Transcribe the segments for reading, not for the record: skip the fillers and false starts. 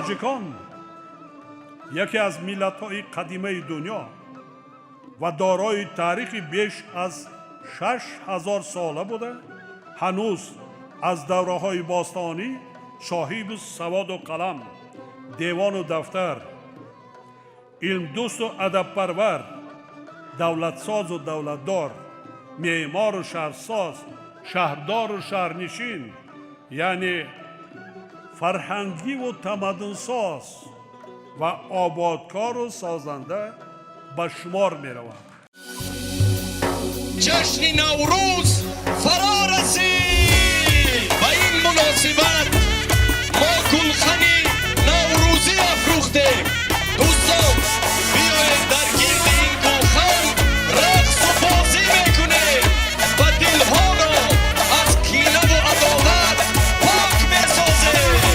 تاجیکان یکی از ملت‌های قدیمی دنیا و دارای تاریخ بیش از 6000 ساله بوده، هنوز از دوره‌های باستانی صاحب سواد و قلم، دیوان و دفتر، علم دوست و ادب پرور، دولت ساز و دولتدار، معمار و شهرساز، شهردار و شهرنشین، یعنی فرهنگی و تمدن ساز و آبادکار و سازنده به شمار می رود. جشن نوروز فرا رسید. با این مناسبت ما گلخن نوروزی افروختیم. دوستان بیایید در گرد این گلخن رقص و بازی میکنیم و دلها را از کینه و عداوت پاک میسازیم.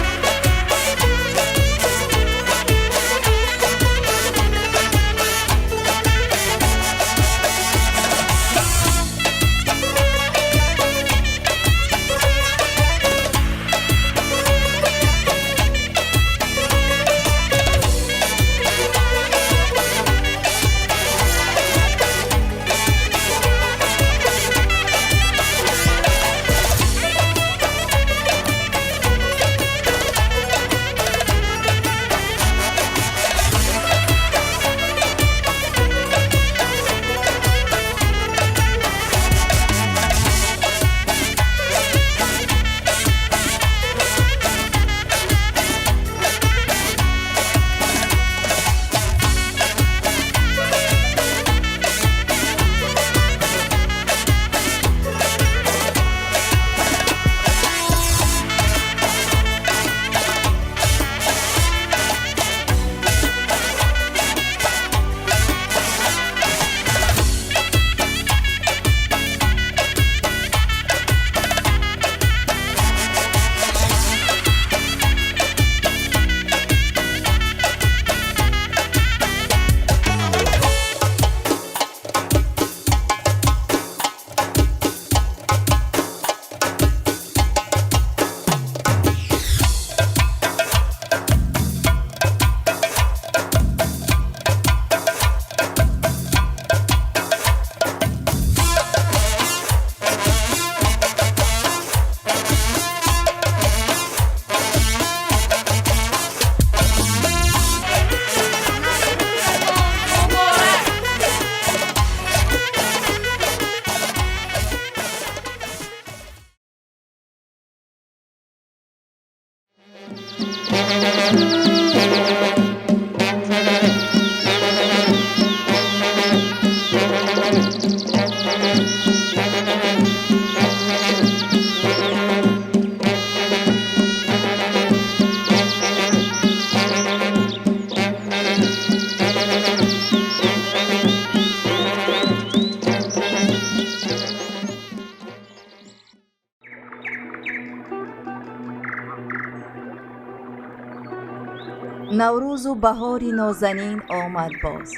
نوروز و بهار نازنین آمد باز،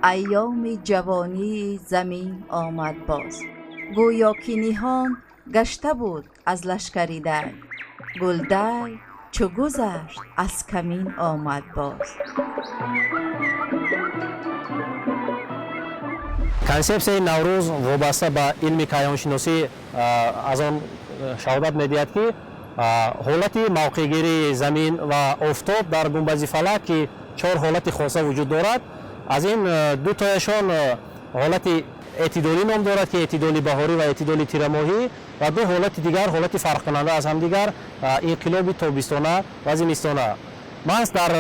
ایام جوانی زمین آمد باز. گویا که نهان گشته بود از لشکری دی، گلدی چو گذشت از کمین آمد باز. консепсияи наврӯз вобаста ба илми кайҳоншиносӣ аз он шаҳодат медиҳад ки ҳолати мавқеъгирии замин ва офтоб дар гумбази фалак ки 4 ҳолати хоса вуҷуд дорад. аз ин дутояшон ҳолати эътидолӣ ном дорад ки эътидоли баҳорӣ ва эътидоли тирамоҳӣ, ва ду ҳолати дигар ҳолати фарқкунанда аз ҳамдигар, инқилоби тобистона ва зимистона. маҳз дар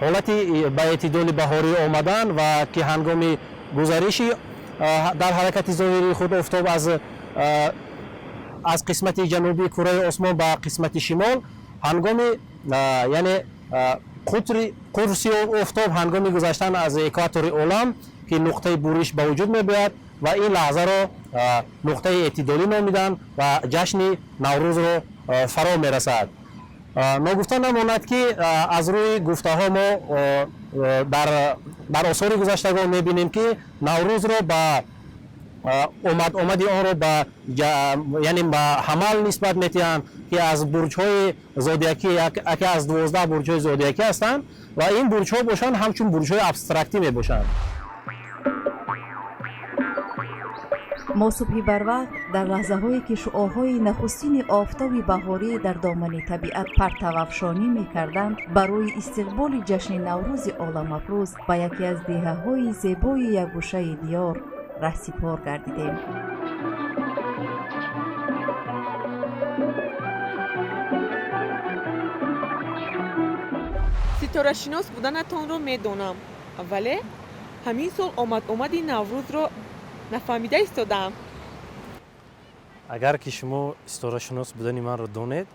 ҳолати ба эътидоли баҳорӣ омадан ва ки ҳангоми гузариши дар ҳаракати зоҳирии худ офтоб аз қисмати ҷанубии кураи осмон ба қисмати шимол, ҳангоми яъне қурси офтоб ҳангоми гузаштан аз экватори олам ки нуқтаи буриш ба вуҷуд мебиёяд ва ин лаҳзаро нуқтаи эътидолӣ номиданд ва ҷашни наврӯзро фаро мерасад. ногуфта намонад ки аз рӯи гуфтаҳо мо дар осори гузаштагон мебинем ки наврӯзро ба آمدی آن رو یعنی به حمل نسبت میتیان که از برج های زودیاکی یکی از 12 برج های زودیاکی هستند و این برج ها باشند همچون برج های ابسترکتی می باشند. ما صبحی بر وقت در لحظه هایی که شعاعهای نخستین آفتاب بهاری در دامن طبیعت پرتوافشانی می کردند برای استقبال جشن نوروز عالم افروز به یکی از دهه های زیبای یک گوشه دیار رهسپار گردیدیم. ستاره شناس بودنتان رو میدونم، ولی همین سال آمدی نوروز رو نفهمیده ایستادم. اگر که شما ستاره شناس بودنی من رو دونید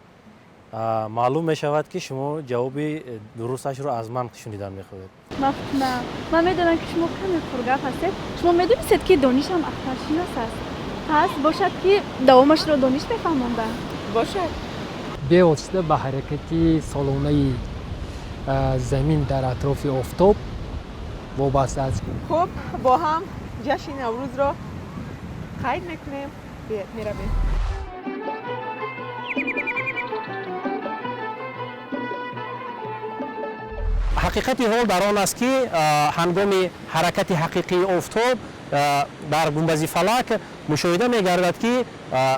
معلوم می شود که شما جواب درستش رو از من شنیدن می خواهید. نه، من میدونم که شما کمی پرگپ هستید. شما میدونید که دانش هم اخترشناس است. پس باشد که دوامش رو دانش بفهمانده. باشد. به واسطه به حرکتی سالانه زمین در اطراف آفتاب وابسته است. خب با هم جشن نوروز رو قید میکنیم. میرویم. حقیقت حال در آن است که هنگام حرکت حقیقی آفتاب در گنبد فلک مشاهده می گردد که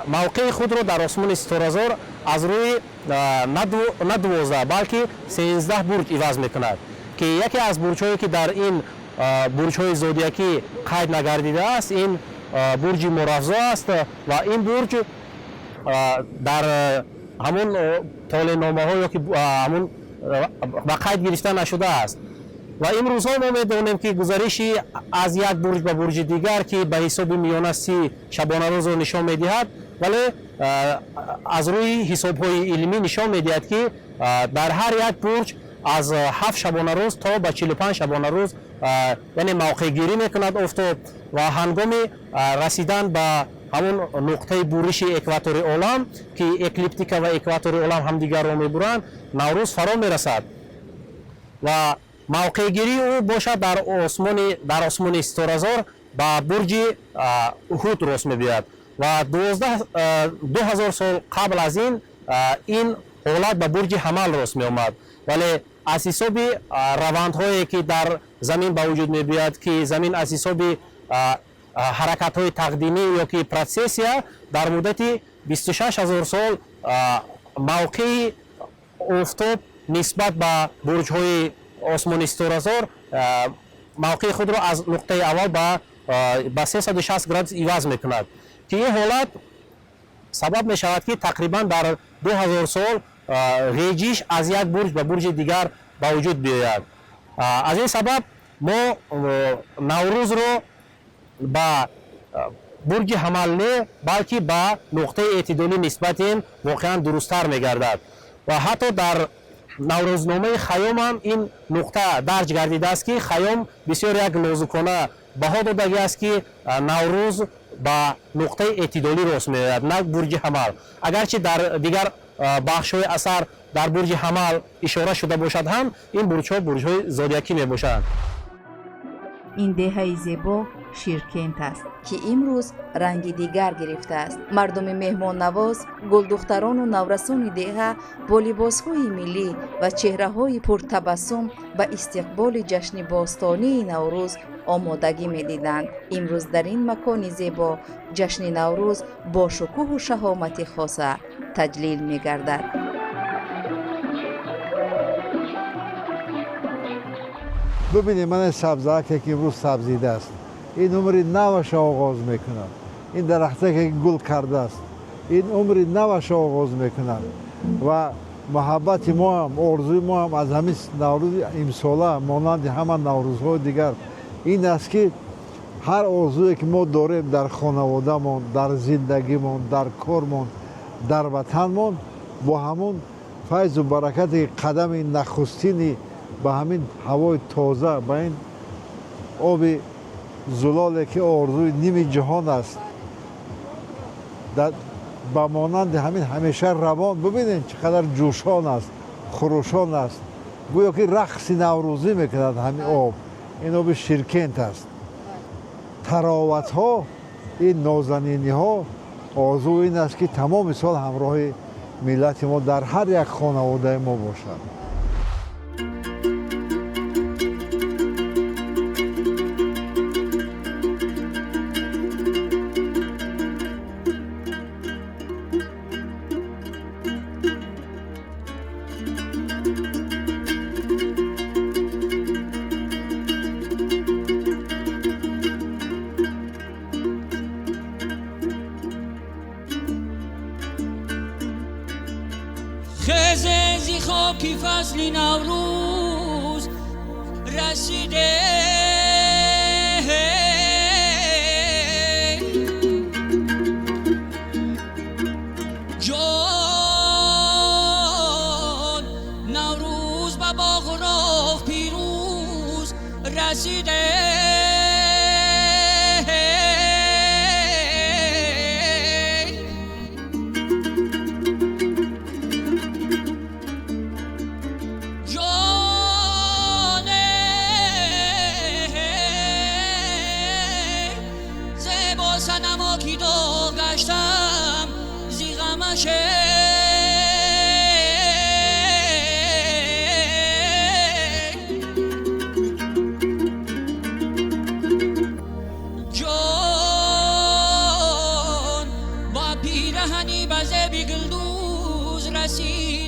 موقع خود را در آسمان ستاره‌زار از روی نه 12 بلکه 13 برج عوض می کند که یکی از برج هایی که در این برج های زودیاکی قید نگردیده است این برج مرافضا است و این برج در همون طول نامه ها یا که همون با قید گرفته نشده است و امروز ما می‌دانیم که گزارشی از یک برج به برج دیگر که به حساب میانه 30 شبانه روز را نشان می‌دهد ولی از روی حساب‌های علمی نشان می‌دهد که در هر یک برج از 7 شبانه روز تا به 45 شبانه روز یعنی موقع گیری می‌کند آفتاب و هنگام رسیدن به همون نقطه برش اکواتور عالم که اکلیپتیکا و اکواتور عالم همدیگر را میبرند نوروز فرا میرسد و موقع گیری او باشد در آسمان ستاره‌زار با برج احد راست میبیاد و 2000 سال قبل از این حالت به برج حمل راست میآمد ولی از حساب روندهایی که در زمین به وجود میبیاد که زمین از حساب حرکت های تقدیمی یا که پروسسیا در مدت 26000 سال موقع آفتاب نسبت به برج های آسمان ستاره‌زار موقع خود را از نقطه اول به 360 گراد عوض میکند که این حالت سبب می شود که تقریبا در 2000 سال ریجیش از یک برج به برج دیگر به وجود بیاید. از این سبب ما نوروز رو با برج حمل نه بلکه با نقطه اعتدالی نسبت این واقعا درست‌تر می‌گردد و حتی در نوروزنامه خیام هم این نقطه درج گردیده است که خیام بسیار یک نازکانه بها داده است که نوروز با نقطه اعتدالی راست می‌آید نه برج حمل اگرچه در دیگر بخش‌های اثر در برج حمل اشاره شده باشد هم این برج‌ها برج‌های زودیاکی میباشند. این دهه زیبا شیرکنت است که امروز رنگ دیگر گرفته است. مردم مهمان نواز، گلدختران و نورسان دهه با لباس‌های ملی و چهره‌های پرتبسم به استقبال جشن باستانی نوروز آمادگی می‌دیدند. امروز در این مکان زیبا جشن نوروز با شکوه و شهامت خاص تجلیل می‌گردد. ببینید من سبزه که امروز سبزیده است این عمر نوش آغاز میکنند این درخته که گل کرده است این عمر نوش آغاز میکنند و محبت ما هم آرزوی ما هم از همین نوروز امساله مانند همان نوروزهای دیگر این است که هر آرزویی که ما داریم در خانواده‌مون در زندگیمون در کارمون در وطنمون با همون فیض و برکت قدم نخستینی با همین هوای تازه با این آب زلالی که آرزوی نیم جهان است با مانند همین همیشه روان ببینید چقدر جوشان است خروشان است گویا که رقص نوروزی میکند همین آب این آب شیرکنت است تراوت ها این نازنینی ها آرزو این است که تمام سال همراه ملت ما در هر یک خانواده ما باشد. خزه زی خاکی فصلی نوروز رسیده جان نوروز به باغ و راغ پیروز رسیده سنما کی دو گشتم زی غمشه جان با پیرهنی بزه بیگلدوز رسید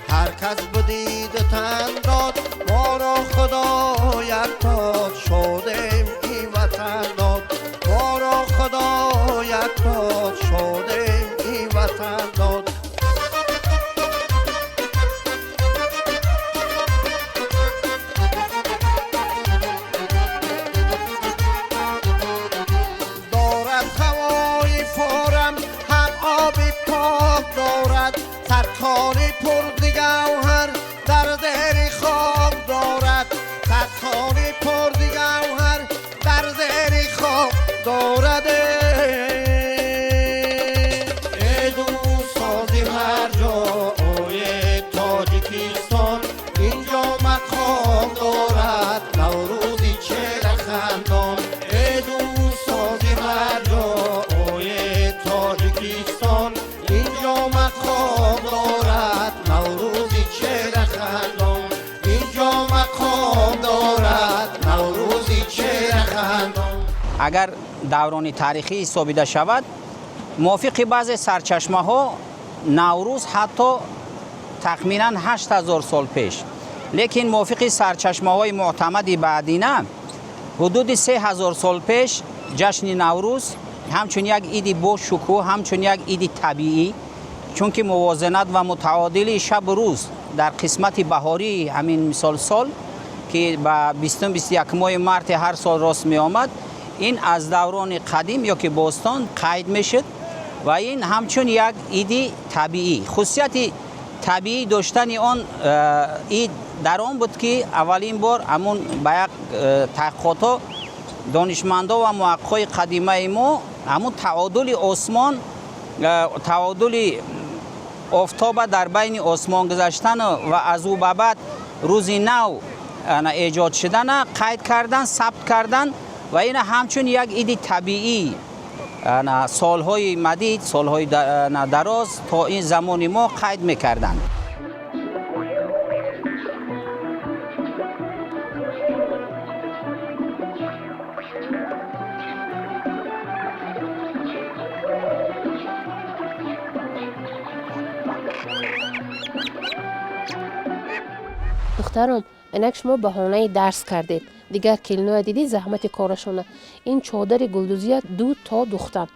هر کس بدید و تن داد ما را خدایت داد شادیم این وطن داد ما را خدایت داد شادیم این وطن داد دارد هوای فارم هم آبی پاک دارد سرکاری پر گوهر در زیر خاک دارد سرکاری پر گوهر در زیر خاک دارد ای دوست سازیم هر جای تاجیکستان اینجا مقام دارد نوروزی چهره خندان ای دوست سازیم هر جای تاجیکستان اینجا مقام دارد نوروزی چهره خندان اینجا مقام دارد نوروزی چهره خندان. اگر دوران تاریخی ثابت شود موافق بعض سرچشمه ها نوروز حتی تخمینا 8000 سال پیش لیکن موافق سرچشمه های معتمد بعدینه حدود 3000 سال پیش جشن نوروز همچون یک عید با شکوه همچون یک عید طبیعی چون که موازنت و متعادل شب و روز در قسمت بهاری همین مثال سال که به 20-21 ماه مارت هر سال راست می آمد این از دوران قدیم یا که باستان قید می شد و این همچون یک عید طبیعی خصوصیت طبیعی داشتن آن عید در آن بود که اولین بار همون به یک تحقیقات دانشمندا و محققای قدیمه ما همون تعادل آسمان تعادل آفتاب در بین آسمان گذاشتن و از او به بعد روز نو ایجاد شدن قید کردن ثبت کردن و این همچون یک عید طبیعی سالهای مدید سالهای دراز تا این زمان ما قید میکردن. دخترم اینک شما بهانه درس کردید دیگر کلینو دیدی زحمت کارشونه. این چادر گلدوزی 2 تا دختر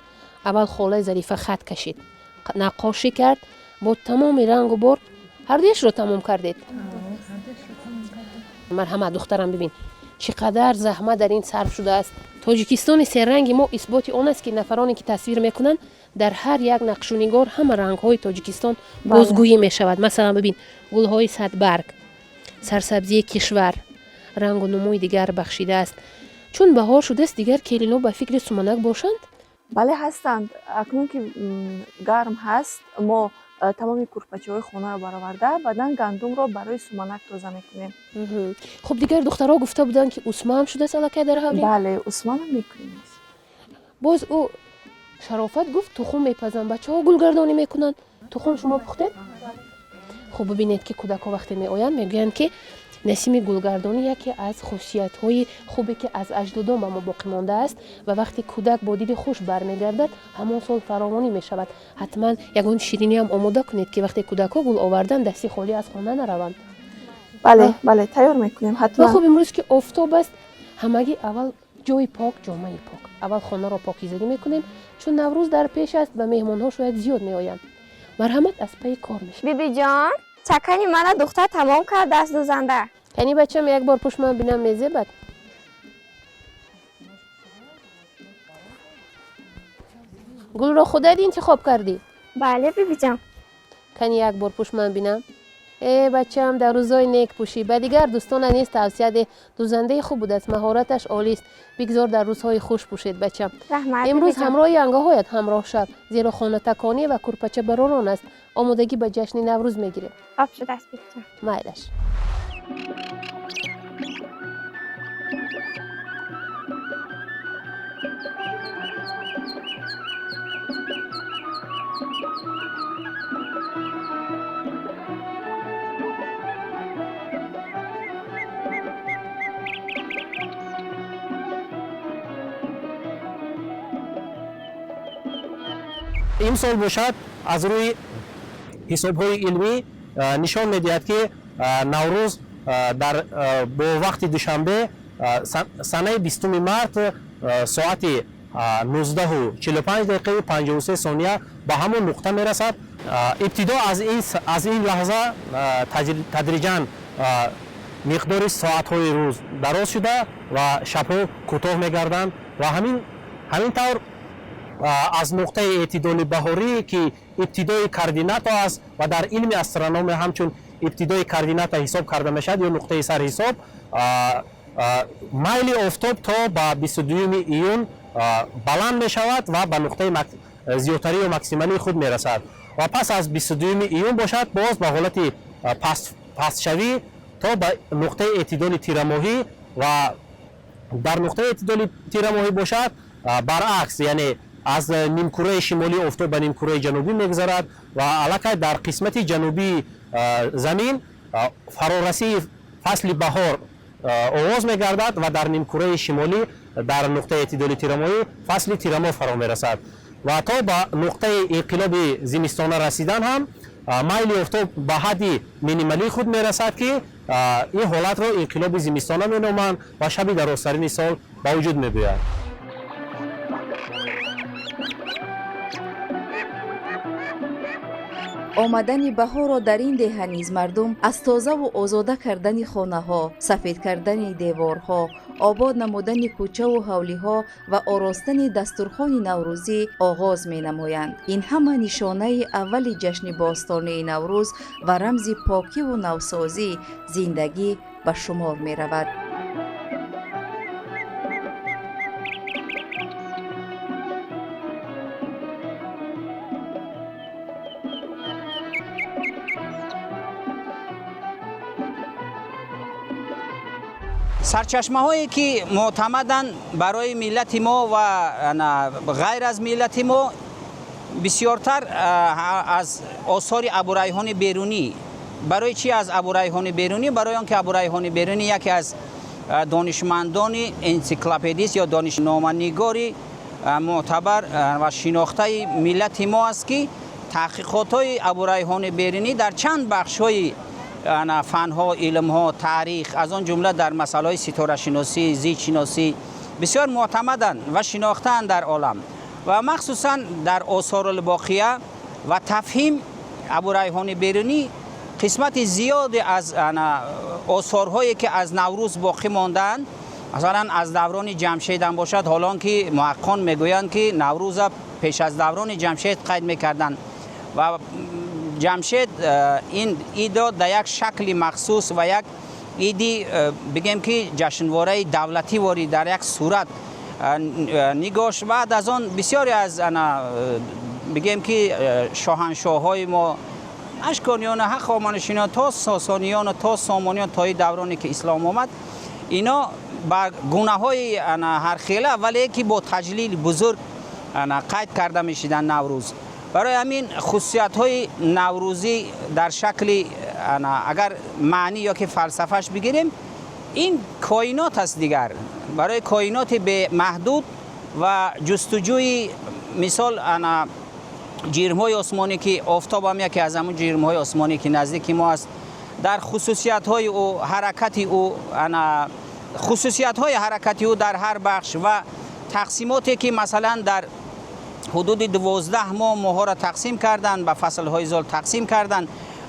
اول خاله ظریفه خط کشید نقاشی کرد با تمام رنگ و برد هر دویش رو تمام کردید. مرحمت دخترم ببین چقدر زحمت در این صرف شده است. تاجیکستان سه رنگی ما اثبات اون است که نفرانی که تصویر میکنن در هر یک نقش و نگار همه رنگ های تاجیکستان بازگویی می شود. مثلا ببین گل های صدبرگ، سرسبزی کشور، رنگ و نموی دیگر بخشیده است. چون بهار شده است دیگر کلینا به فکر سومنک باشند. بله هستند. اکنون که گرم هست ما تمامی کورپچه های خونه رو برآورده بعدن گندم رو برای سومنک تازه میکنیم. خب دیگر دخترها گفته بودن که اسمه هم شده است الکی در حولی؟ بله اسمه هم میکنیم. باز او شرافت گفت تخم میپزن بچه ها گلگردانی میکنن. تخم شما پختید؟ خب ببینید که کودک ها وقتی می آیند میگویند که نسیم گلگردانی یکی از خصوصیت های خوبی که از اجدادان به ما باقی مانده است و وقتی کودک با دید خوش برمیگردد همان سال فراوانی می شود. حتما یگان شیرینی هم آماده کنید که وقتی کودک ها گل آوردن دستی خالی از خانه نروند. بله تیار میکنیم حتما. خب امروز که آفتاب است همگی اول جای پاک جامعه پاک اول خانه را پاکیزگی میکنیم چون نوروز در پیش است و مهمان ها شاید زیاد می آیند. مرحمت از پی کار میشه. بیبی جان چکنی من دختر تمام کرد دست دوزنده. یعنی بچه‌م یک بار پشت من بینم میزبد. گل را خودت انتخاب کردی؟ بله بیبی جان. کنی یک بار پشت من بینم. ای بچه‌م در روزای نیک پوشی. به دیگر دوستان نیست توصیه ده دوزنده خوب بود است مهارتش عالی است. بگذار در روزهای خوش پوشید بچه‌م. امروز همراه ینگه‌هایت همراه شد زیرا خانه تکانی و کورپچه براران است. آمادگی به جشن نوروز میگیریم. آب شده است بیبی جان. مایلش. این سال باشد از روی حساب‌های علمی نشان می‌دهد که نوروز در با وقت دوشنبه سنه 20 مارس ساعت 19:45 دقیقه 53 ثانیه به همون نقطه میرسد. ابتدا از این لحظه تدریجاً مقدار ساعت‌های روز دراز شده و شب‌ها کوتاه می‌گردند و همین طور از نقطه اعتدال بهاری که ابتدای کاردینات است و در علم استرونومی همچون ابتدای کاردینات حساب کرده میشد یا نقطه سر حساب مایل آفتاب تا به 22 ایون بلند می شود و به نقطه زیادتری و مکسیمالی خود می رسد و پس از 22 ایون باشد باز به حالت پست شوی تا به نقطه اعتدال تیره‌ماهی و در نقطه اعتدال تیره‌ماهی باشد برعکس یعنی از نیمکره شمالی آفتاب به نیمکره جنوبی میگذرد و الکی در قسمت جنوبی زمین فرارسی فصل بهار آغاز میگردد و در نیمکره شمالی در نقطه اعتدال تیره‌ماهی فصل تیره‌ماه فرا میرسد و تا به نقطه انقلاب زمستانه رسیدن هم مایل آفتاب به حد مینیمالی خود میرسد که این حالت را انقلاب زمستانه مینامند و شب در آسترین سال به وجود می‌آید. آمدن بهار را در این دهه نیز مردم از تازه و آزاده کردن خانه ها، سفید کردن دیوارها، آباد نمودن کوچه و حولی ها و آراستن دسترخوان نوروزی آغاز می نمایند. این همه نشانه اول جشن باستانی نوروز و رمز پاکی و نوسازی زندگی به شمار می رود. سرچشمه هایی که معتمدن برای ملت ما و غیر از ملت ما بسیارتر از آثار ابوریحان بیرونی. برای چی از ابوریحان بیرونی؟ برای آنکه ابوریحان بیرونی یکی از دانشمندان انسیکلوپدیست یا دانشنامه‌نگاری معتبر و شناخته ملت ما است که تحقیقات های ابوریحان بیرونی در چند بخش های فنها، علمها، تاریخ، از آن جمله در مسائل ستاره شناسی، زیست شناسی بسیار معتمدند و شناخته‌اند در عالم و مخصوصا در آثار الباقیه و تفهیم ابو ریحان بیرونی قسمت زیادی از آثارهایی که از نوروز باقی ماندند، مثلا از دوران جمشید هم باشد، حالان که محققان میگویند که نوروز پیش از دوران جمشید قید میکردند و جمشید این ایدا در یک شکل مخصوص و یک ایدی بگیم که جشنواره دولتی واری در یک صورت نگاش. بعد از آن بسیاری از بگیم که شاهنشاه های ما اشکانیان، هخامنشیان تا ساسانیان تا سامانیان تا دورانی که اسلام آمد، اینا با گونه های هر خیله ولی که با تجلیل بزرگ قید کرده میشدن نوروز. برای همین خصوصیت های نوروزی در شکل اگر معنی یا که فلسفهش بگیریم، این کائنات است دیگر، برای کائنات به محدود و جستجوی مثال جرم‌های آسمانی که آفتاب هم یکی از همون جرم‌های آسمانی که نزدیک ما است، در خصوصیت‌های او حرکتی او خصوصیت‌های حرکتی او در هر بخش و تقسیماتی که مثلا در حدود 12 ماه را تقسیم کردند، به فصل‌های سال تقسیم کردند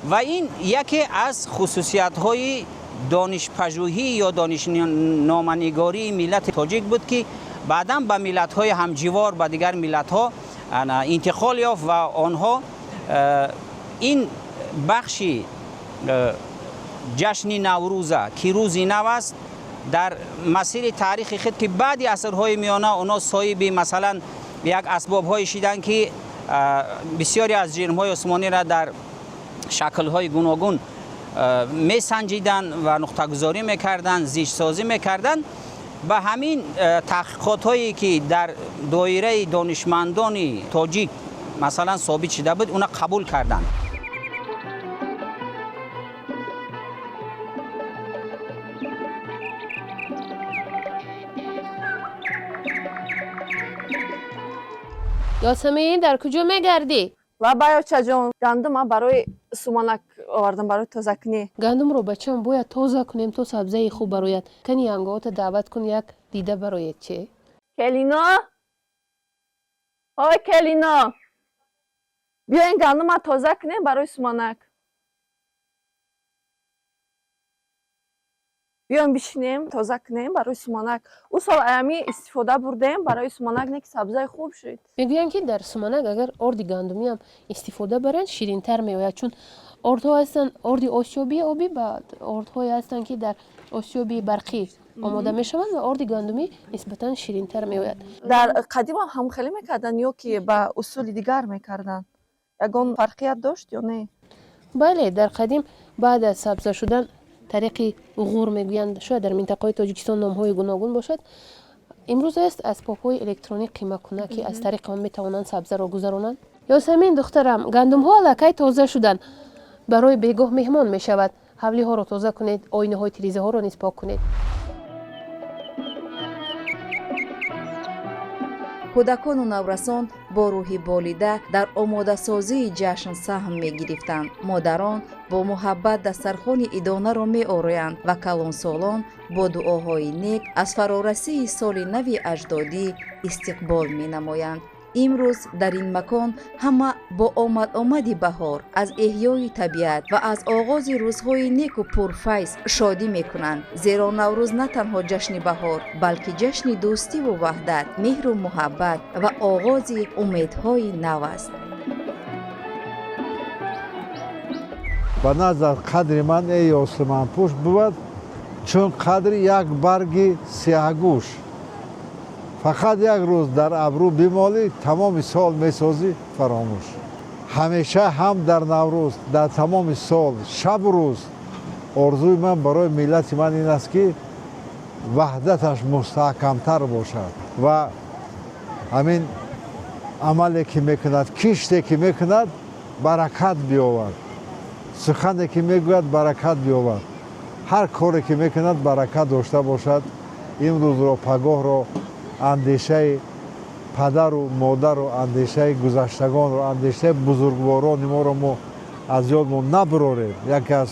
و این یکی از خصوصیت‌های دانش‌پژوهی یا دانشنامه‌نگاری ملت تاجیک بود که بعداً به ملت‌های همجوار و دیگر ملت‌ها انتقال یافت و آنها این بخشی جشن نوروز که روزی نو است در مسیر تاریخ خود که بعد عصرهای میانه اونا صاحب مثلا یک اسباب‌های شدند که بسیاری از جرم‌های عثمانی را در شکل‌های گوناگون میسنجیدند و نقطه‌گذاری می‌کردند، زیست سازی می‌کردند. به همین تحقیقات هایی که در دایره دانشمندان تاجیک مثلا ثابت شده بود، اونا قبول کردند. یاسمین در کجا میگردی؟ و بایوچه جان، گندم برای سومانک آوردم، برای تازه کنی. گندم رو بچم باید تازه کنیم تو سبزی خوب برایت. کنی انگات دعوت کن یک دیده برایت چه؟ کلینا، آی کلینا، بیا این گندم تازه کنیم برای سومانک. بیایم بشینیم تازه کنیم برای سومانک. او سال ایامی استفاده بردیم برای سومانک، نه که سبزی خوب شد. میگویم که در سومانک اگر آرد گندمی هم استفاده برن شیرین تر میآید، چون آردها هستن آرد آسیابی آبی، بعد آردهایی هستن که در آسیابی برقی آماده میشوند و آرد گندمی نسبتا شیرین تر میآید. در قدیم هم خیلی میکردن یا که به اصول دیگر میکردن؟ یگان فرقیت داشت یا نه؟ بله، در قدیم بعد از سبزه شدن طریق غور میگویند، شاید در منطقه تاجیکستان نام‌های گوناگون باشد. امروز است از پاپ‌های الکترونیک قیمه کنه که از طریق آن میتوانند سبزه را گذرانند. یاسمین دخترم، گندم‌ها الکی تازه شدن، برای بیگاه مهمان میشود. حولی‌ها را تازه کنید، آینه‌های تریزه‌ها را نیز پاک کنید. کودکان و نورسان با روحی بالیده در آماده‌سازی جشن سهم می‌گرفتند. مادران با محبت دسترخوان ایدانه را می‌آرایند و کلانسالان با دعاهای نیک از فرارسی سال نو اجدادی استقبال می‌نمایند. امروز در این مکان همه با آمدی بهار از احیای طبیعت و از آغاز روزهای نیک و پرفیض شادی میکنند، زیرا نوروز نه تنها جشن بهار بلکه جشن دوستی و وحدت، مهر و محبت و آغاز امیدهای نو است. به نظر قدر من ای آسمان پوش بود چون قدر یک برگ سیاهگوش. فقط یک روز در ابرو بیمالی تمام سال میسازی فراموش. همیشه هم در نوروز در تمام سال شب و روز آرزوی من برای ملت من این است که وحدتش مستحکمتر باشد و همین عملی که میکند، کشتی که میکند برکت بیاورد، سخنی که میگوید برکت بیاورد، هر کاری که میکند برکت داشته باشد. این روز رو پگاه رو اندیشه پدر و مادر و اندیشه گذشتگان و اندیشه بزرگواران ما رو ما از یادمون نبراریم. یکی از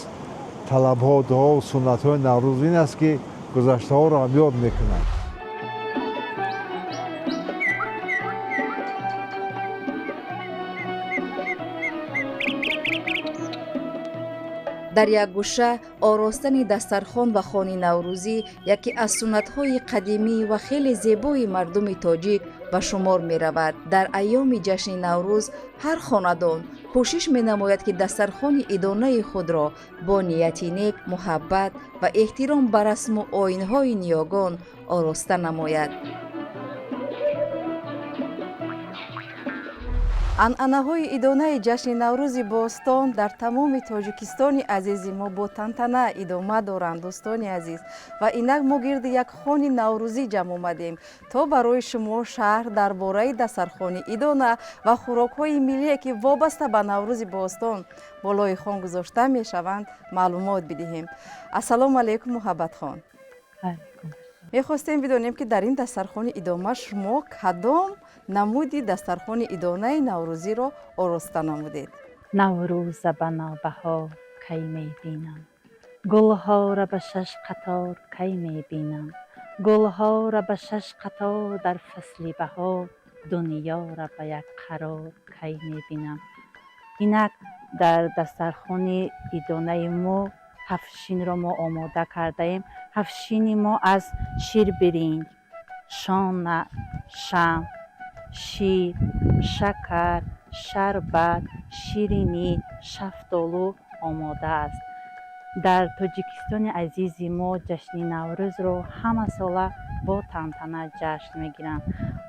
талабҳо, дуо, суннатҳои наврӯз ин аст, ки гузаштаҳоро ҳам ёд мекунанд. дар як гӯша оростани дастархон ва хони наврӯзӣ яке аз суннатҳои қадимӣ ва хеле зебои мардуми тоҷик ба шумор меравад. дар айёми ҷашни наврӯз ҳар хонадон кӯшиш менамояд ки дастархони идонаи худро бо нияти нек, муҳаббат ва эҳтиром ба расму оинҳои ниёгон ороста намояд. анъанаҳои идонаи ҷашни наврӯзи бостон дар тамоми тоҷикистони азизи мо бо тантана идома доранд. дӯстони азиз, ва инак мо гирди як хони наврӯзӣ ҷамъ омадем то барои шумо шарҳ дар бораи дастархони идона ва хӯрокҳои миллие ки вобаста ба наврӯзи бостон болои хон гузошта мешаванд маълумот бидиҳем. ассалому алайкум муҳаббатхон. мехостем бидонем ки дар ин дастархони идома шумо кадом намуди дастархони идонаи наврӯзиро ороста намудед? наврӯза ба навбаҳор кай мебинам, гулҳоро ба шаш қатор кай мебинам, гулҳоро ба шаш қатор дар фасли баҳор, дунёро ба як қарор кай мебинам. инак дар дастархони идонаи мо ҳафтшинро мо омода кардаем. ҳафтшини мо аз ширбиринҷ, шона, шам, шир, шакар, шарбат, ширинӣ, шафтолу омода аст. дар тоҷикистони азизи мо ҷашни наврӯзро ҳама сола бо тантана ҷашн мегиранд.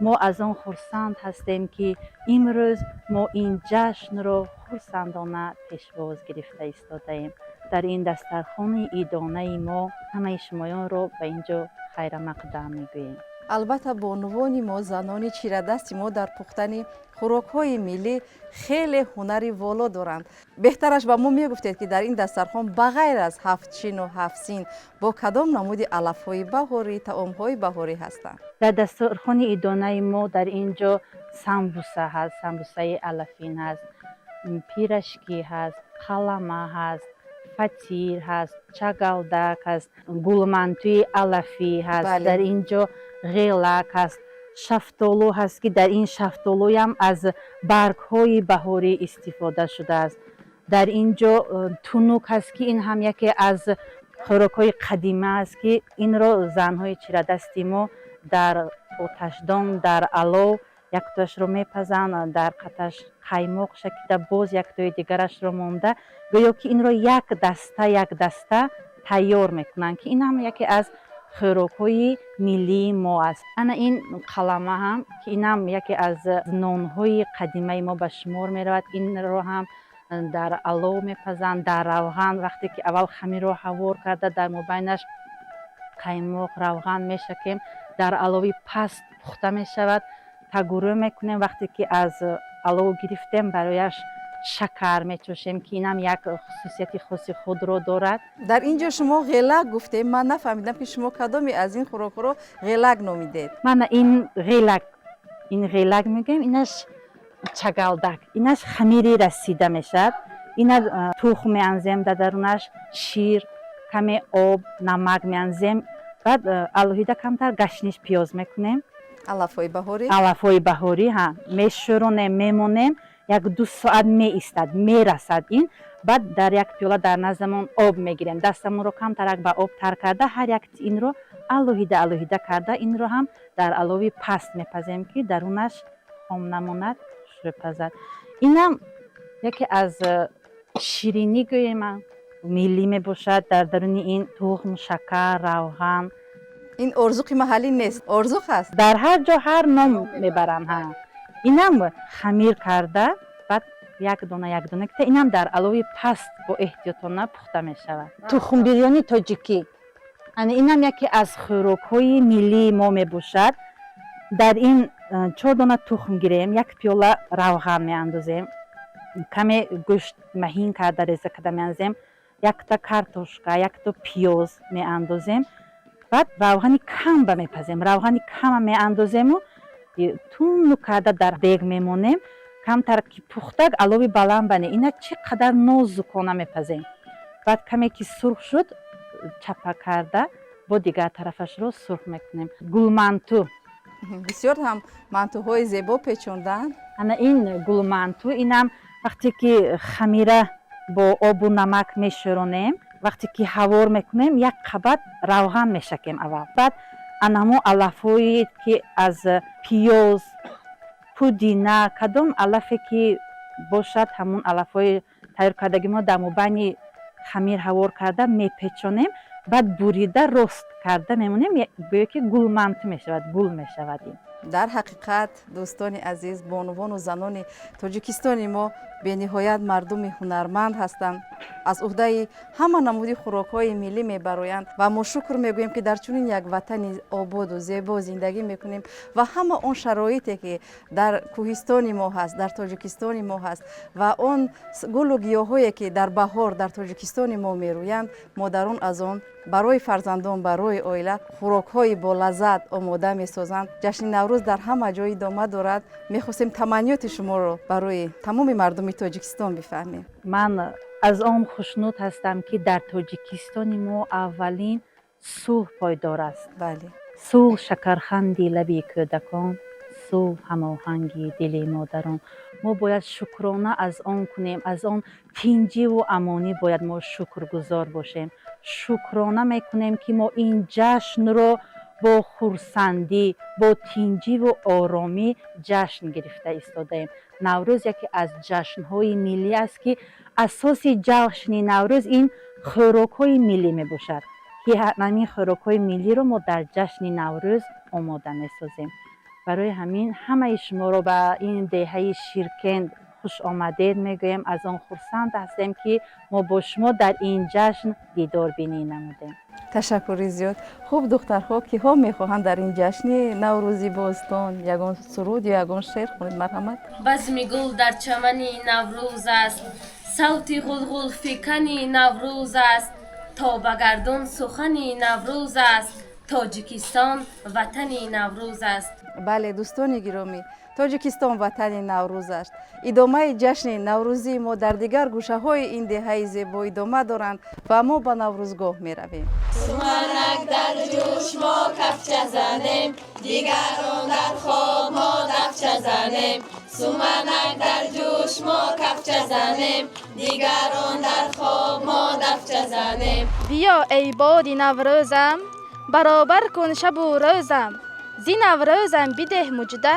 мо аз он хурсанд ҳастем, ки имрӯз мо ин ҷашнро хурсандона пешвоз гирифта истодаем. дар ин дастархони идонаи мо ҳамаи шумоёнро ба ин ҷо хайрамақдам мегӯем. албатта бонувони мо, занони чирадасти мо дар пухтани хӯрокҳои миллӣ хеле ҳунари воло доранд. беҳтараш ба мо мегуфтед, ки дар ин дастархон ба ғайр аз ҳафтшину ҳафтсин бо кадом намуди алафҳои баҳорӣ, таомҳои баҳорӣ ҳастанд? дар дастархони идонаи мо дар ин ҷо самбуса ҳаст, самбусаи алафин ҳаст, пирашки ҳаст, қалама ҳаст, фатир ҳаст, чагалдак ҳаст, гулмантуи алафӣ ҳаст. дар ин ҷо ғелак ҳаст, шафтолу ҳаст, ки дар ин шафтолуям аз баргҳои баҳорӣ истифода шудааст. дар ин ҷо тунук ҳаст, ки ин ҳам яке аз хӯрокҳои қадима аст, ки инро занҳои чирадасти мо дар оташдон, дар алов яктояшро мепазанд, дар қаташ қаймоқ шакида боз яктои дигарашро монда, гӯё ки инро як даста тайёр мекунанд, ки ин ҳам яке аз хӯрокҳои миллии мо аст. ана ин қалама ҳам, ки ин ҳам яке аз нонҳои қадимаи мо ба шумор меравад. инро ҳам дар алов мепазанд, дар равған. вақте ки аввал хамирро ҳавор карда дар мобайнаш қаймоқ, равған мешакем, дар алови паст пухта мешавад, тагурӯ мекунем. вақте ки аз алов гирифтем, барояш шакар мечошем, ки инам як хусусияти хоси худро дорад. дар ин ҷо шумо ғелак гуфтем. ман нафаҳмидам, ки шумо кадоме аз ин хӯрокҳоро ғелак номидед? ман ин ғелак мегӯем. инаш чагалдак, инаш хамири расида мешавад. ина тухм меанзем дар дарунаш, шир, каме об, намак меанзем. баъд алоҳида камтар гашниш пиёз мекунем. алафҳои баҳорӣ? алафҳои баҳорӣ мешӯронем, мемонем. 1-2 соат меистад, мерасад ин. баъд дар як пиёла дар наздамон об мегирем. дастамонро камтарак ба об тар карда, ҳар як инро алоҳида карда, инро ҳам дар алови паст мепазем, ки дарунаш хом намонад, шӯпазад. инам яке аз ширинӣ гӯем, миллӣ мебошад. дар даруни ин тухм, шакар, равған. ин орзуқи маҳаллӣ нест, орзуқ аст. дар ҳар ҷо ҳар ном мебаранд. инам хамир карда, баъд як дона кида, инам дар алови паст бо эҳтиётона пухта мешавад. тухмбирёни тоҷикӣ, инам яке аз хӯрокҳои миллии мо мебошад. дар ин 4 дона тухм гирем, 1 пиёла равған меандозем, каме гӯшт маҳин карда реза карда меандозем, 1 та картошка, 1 та пиёз меандозем. баъд равғани камба мепазем, равғани кама меандозему, тунну карда дар дег мемонем. камтар ки пухтак алови баланд бане. ина чӣ қадар нозукона мепазем. بعد کمی که سرخ شد چپه کرده با دیگر طرفش رو سرخ میکنیم. گلمانتو بسیار هم منتوهای زیبا پیچوندن. انا این گلمانتو اینم وقتی که خمیره با آب و نمک میشورونیم، وقتی که هوار میکنیم یک قبط روغن میشکیم اول. بعد انمو علفایی که از پیاز، پودینه، کدام علفی که باشد همون علفای تیار کردگی ما در مبانی خمیر هوار کرده میپیچونیم. بعد بریده رست کرده میمونیم به که گلمانتو میشود، گل میشود. در حقیقت دوستان عزیز، بانوان و زنان تاجیکستان ما به نهایت مردم هنرمند هستند. از عهده همه نمودی خوراک‌های ملی میبرویند و ما شکر میگوییم که در چنین یک وطن آباد و زیبا زندگی میکنیم و همه اون شرایطی که در کوهستان ما هست، در تاجیکستان ما هست و اون گل و گیاهایی که در بهار در تاجیکستان ما میرویند، مادران از آن برای فرزندان، برای عائله خوراک‌های با لذت آماده می‌سازند. جشن نوروز در همه جای ادامه دارد. می‌خواستیم تمنیات شما رو برای تمام مردم تاجیکستان بفهمیم. من از آن خوشنود هستم که در تاجیکستان ما اولین صلح پایدار است. بله. صلح شکرخندی لبی کودکان، صلح هماهنگی دل مادران. ما باید شکرانه از آن کنیم، از آن تنجی و امانی باید ما شکرگزار باشیم. شکرانه میکنیم که ما این جشن رو با خرسندی، با تنجی و آرامی جشن گرفته ایستادیم. نوروز یکی از جشن‌های ملی است که اساس جشن نوروز این خوراک‌های ملی میباشد که همین خوراک‌های ملی رو ما در جشن نوروز آماده میسازیم. برای همین همه شما رو به این دهه شیرکند خوش آمدید میگویم. از آن خرسند هستیم که ما با شما در این جشن دیدار بینی نمودیم. تشکر زیاد. خوب دخترها که ها میخواهند در این جشن نوروزی باستان یگان سرود یا یگان شعر خونید مرحمت. بزم گل در چمن نوروز است، صوت غلغل فکن نوروز است، تا به گردون سخن نوروز است، تاجیکستان وطن نوروز است. بله دوستان گرامی، تاجیکستان وطن نوروز است. ادامه جشن نوروزی ما در دیگر گوشه های این دهه زیبا ادامه دارند و ما به نوروزگاه می رویم. سومنک در جوش ما کفچه زنیم، دیگران در خواب ما دفچه زنیم. سومنک در جوش ما کفچه زنیم، دیگران در خواب ما دفچه زنیم. بیا ای باد نوروزم، برابر کن شب و روزم، زی نوروزم بده مجده،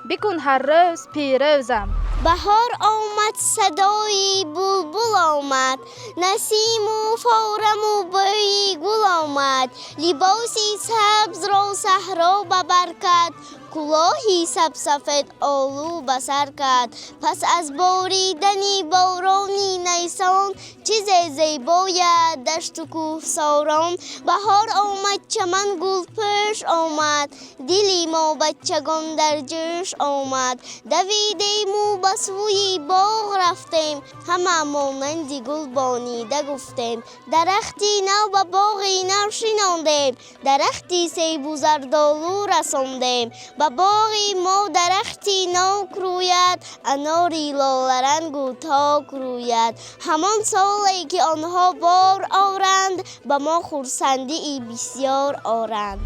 بکن هر روز پیروزم. بهار آمد صدای بلبل آمد، نسیم و فورم و بوی گل آمد. لباسی سبز را صحرا ببر کرد، کلاهی سبسفید آلو بسر کرد. پس از باریدن بارانی نیسان، چیز زیبای دشت و کوهساران. بهار آمد چمن گل پوش آمد، دلی ما بچگان در جوش آمد. دویدیم و به سوی باغ رفتیم، همه مانند گل بانیده گفتیم. درختی نو به باغی نو شناندیم، درختی سیب و زردالو رساندیم. به باغی ما درختی نو روید، اناری لاله رنگ و تاک روید. همان سالی که آنها بار آورند، به ما خرسندی بسیار آرند.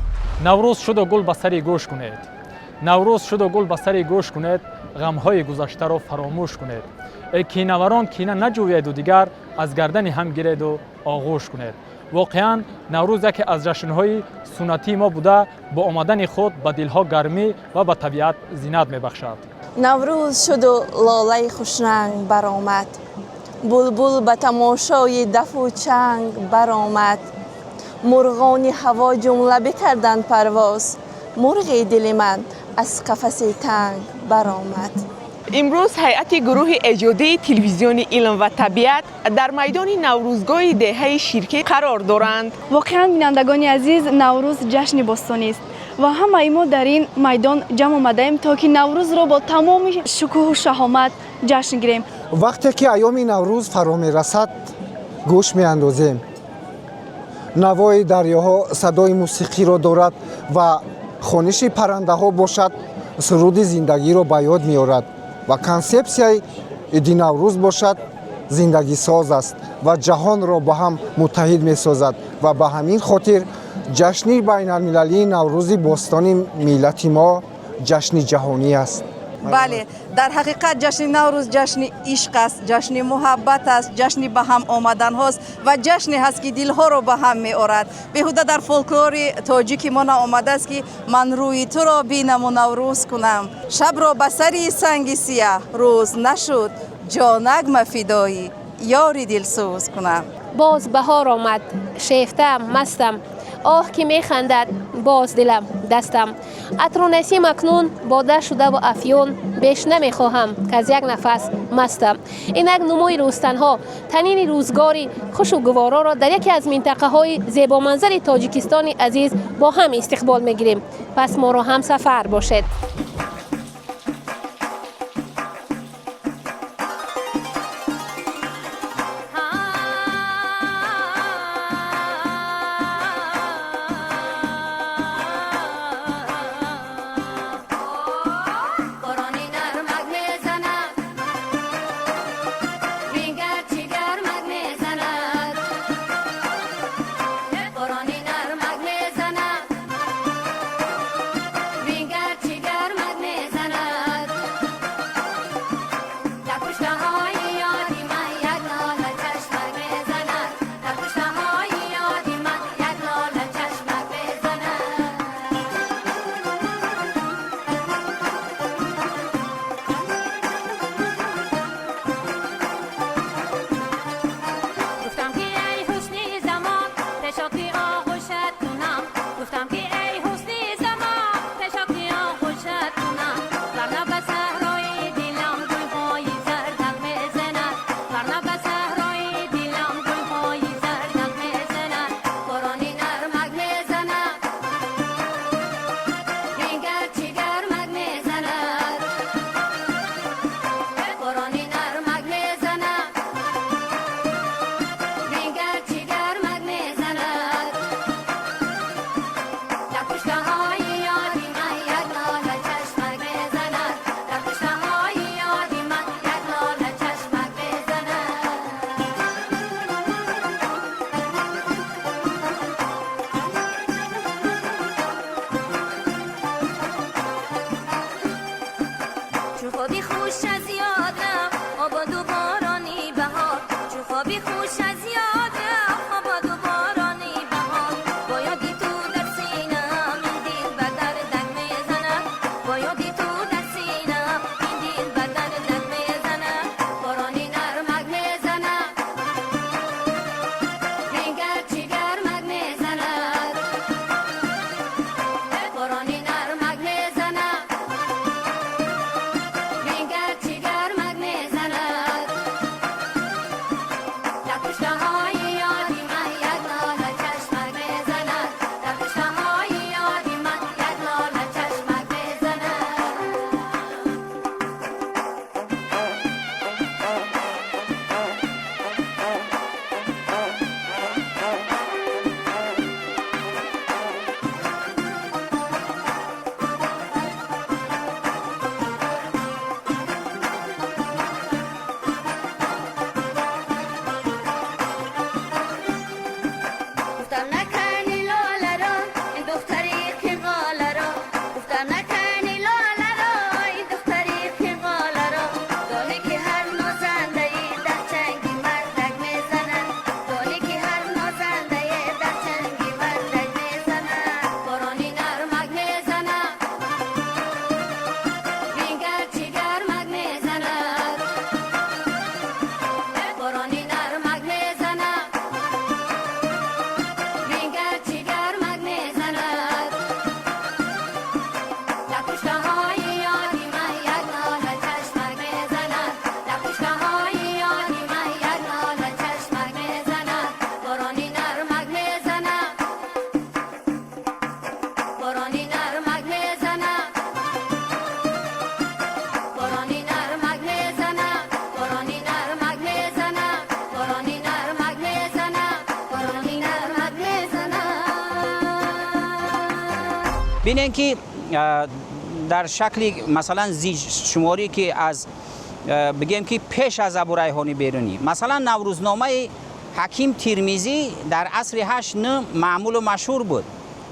نوروز شد و گل به سری گوش کنید. نوروز شد و گل به سری گوش کنید، غمهای گذشته را فراموش کنید. ای کینه‌وران کینه نجوید و دیگر از گردن هم گیرید و آغوش کنید. واقعا نوروز یکی از جشن‌های سنتی ما بوده، با آمدن خود به دلها گرمی و به طبیعت زینت می‌بخشد. نوروز شد و لاله خوشرنگ برآمد، بلبل به تماشای دف و چنگ برآمد. مرغان هوا جمله بکردند پرواز، مرغ دل من از قفس تنگ برآمد. امروز هیئت گروه ایجادی تلویزیون علم و طبیعت در میدان نوروزگاه دهه شیرکند قرار دارند. واقعا بینندگان عزیز، نوروز جشن باستانی است و همه ما در این میدان جمع آمدیم تا که نوروز را با تمام شکوه و شهامت جشن گیریم. وقتی که ایام نوروز فرا میرسد گوش میاندازیم، نوای دریاها صدای موسیقی را دارد و خوانش پرنده ها باشد سرود زندگی را به یاد میآورد و کنسپسیای عید نوروز باشد زندگی ساز است و جهان را با هم متحد می سازد و به همین خاطر جشن بین المللی نوروز باستانی ملت ما جشن جهانی است. بله، در حقیقت جشن نوروز جشن عشق است، جشن محبت است، جشن به هم آمدن هاست و جشن هست که دلها رو به هم می آورد. بهوده در فولکلور تاجیک ما آمده است که من روی تو را بینم و نوروز کنم، شب را به سری سنگ سیاه، روز نشد جانک مفیدایی یاری دلسوز کنم. باز بهار آمد، شیفتم مستم، آه که میخندد باز دلم دستم. عطر و نسیم اکنون باده شده و افیون، بیش نمیخواهم که از یک نفس مستم. اینک نمای روستنها تنین روزگاری خوش و گوارا را در یکی از منطقه های زیبا منظر تاجیکستان عزیز با هم استقبال میگیریم. پس ما را هم سفر باشد. بینین که در شکل مثلا زیج شماری که از بگیم که پیش از ابو ریحان بیرونی. مثلا نوروزنامه حکیم ترمیزی در عصر 8 معمول و مشهور بود.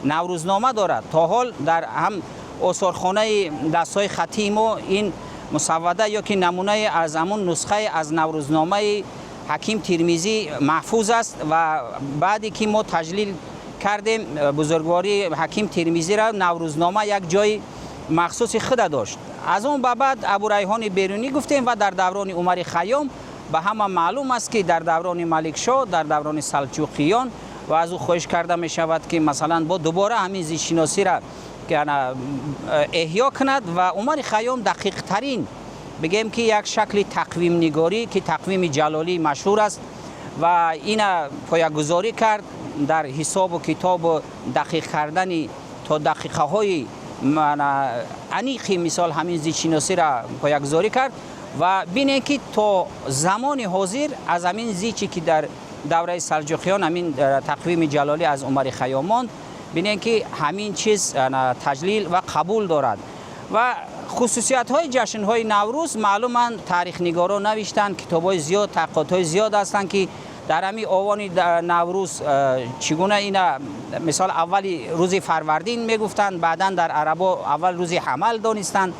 نوروزنامه دارد تا حال در هم آثارخانه دستای خطی ما این مسوده یا که نمونه از همون نسخه از نوروزنامه حکیم ترمیزی محفوظ است و بعدی که ما تجلیل کردیم بزرگواری حکیم ترمیزی را نوروزنامه یک جای مخصوص خود داشت. از اون بعد ابو ریحان بیرونی گفتیم و در دوران عمر خیام به همه معلوم است که در دوران ملک شاه، در دوران سلجوقیان و از او خواهش کرده می شود که مثلا با دوباره همین زیستشناسی را احیا کند و عمر خیام دقیق ترین بگیم که یک شکل تقویم نگاری که تقویم جلالی مشهور است و این پایه‌گذاری کرد در حساب و کتاب و دقیق کردن تا دقیقه های انیقی مثال همین زیستشناسی را پایه‌گذاری کرد و بینه که تا زمان حاضر از همین زیچی که در دوره سلجوقیان همین تقویم جلالی از عمر خیام ماند بینه که همین چیز تجلیل و قبول دارد و خصوصیت های جشن های نوروز معلوماً تاریخ نگاران نوشتن، کتاب های زیاد، تحقیقات های زیاد هستند که در همین آوان نوروز چگونه اینا مثال اولی روز فروردین میگفتند، بعدا در عربا اول روز حمل دانستند،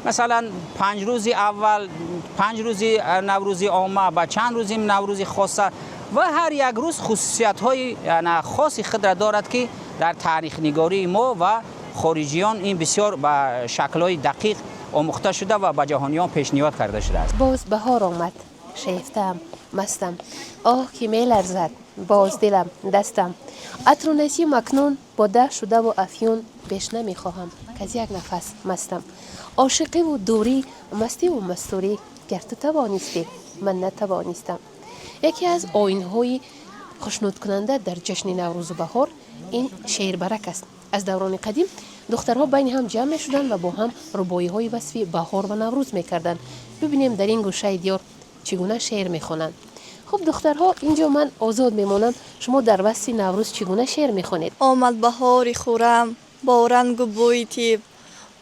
مثلا 5 روز اول 5 روز نوروز عامه با چند روز نوروز خاصه و هر یک روز خصوصیت های خاصی خود را دارد که در تاریخ نگاری ما و خارجیان این بسیار به شکل های دقیق آموخته شده و به جهانیان پیشنهاد کرده شده است. باز بهار آمد، شیفتم، مستم، آه که می لرزد، باز دلم، دستم، عطر و نسیم اکنون باده شده و افیون بیش نمی خواهم که از یک نفس مستم. عاشقی و دوری، مستی و مستوری، گر تو توانستی من نتوانستم. یکی از آیین‌های خوشنود کننده در جشن نوروز و بهار این شعر برک است. از دوران قدیم دخترها بین هم جمع شدند و با هم رباعی‌های وصفی بهار و نوروز می‌کردند. ببینیم در این گوشه دیار چگونه شعر می‌خوانند. خب دخترها اینجا من آزاد میمانم، شما در وصف نوروز چگونه شعر می‌خوانید؟ آمد بهار خورم با رنگ و بوی طیب،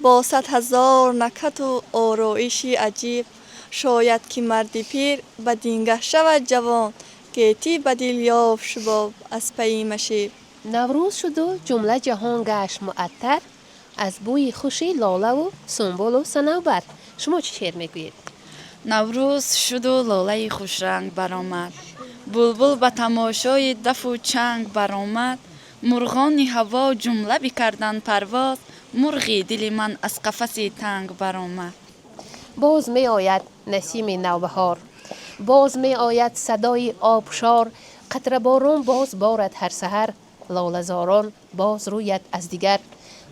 با 100,000 نکهت و آرایشی عجیب، شاید که مردی پیر به دینگه شود جوان، گیتی به دل یافت شباب از پی مشیب. نوروز شد و جمله جهان گشت معطر، از بوی خوشی لاله و سنبل و صنوبر. شما چی شعر میگویید؟ نوروز شد و لاله خوش رنگ برآمد، بلبل به تماشای دف و چنگ برآمد، مرغان هوا جمله بکردند پرواز، مرغی دل من از قفس تنگ برآمد. باز می آید نسیم نوبهار، باز می آید صدای آبشار، قطره باران باز بارد هر سحر، لاله زاران باز رویت از دیگر،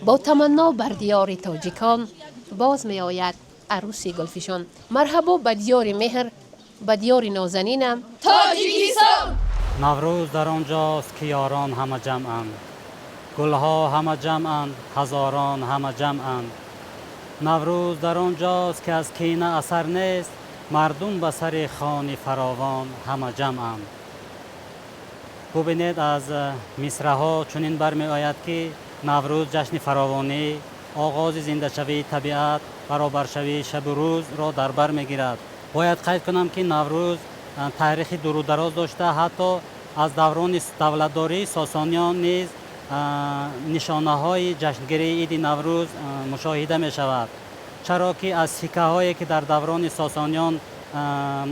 با تمنا بر دیار تاجیکان باز می آید عروسی گلفشان. مرحبا به دیار مهر، به دیار نازنینم تاجیکستان. نوروز در آنجاست که یاران همه جمعند، گلها همه جمعند، هزاران همه جمعند. نوروز در آنجاست که از کینه اثر نیست، مردم به سر خوان فراوان همه جمعند. ببینید از مصرع‌ها چنین برمی آید که نوروز جشن فراوانی، آغاز زنده شوی طبیعت، برابر شوی شب و روز را در بر میگیرد. باید قید کنم که نوروز تاریخ دور و دراز داشته، حتی از دوران دولتداری ساسانیان نیز نشانه های جشنگیری عید نوروز مشاهده می شود. چرا که از سکه هایی که در دوران ساسانیان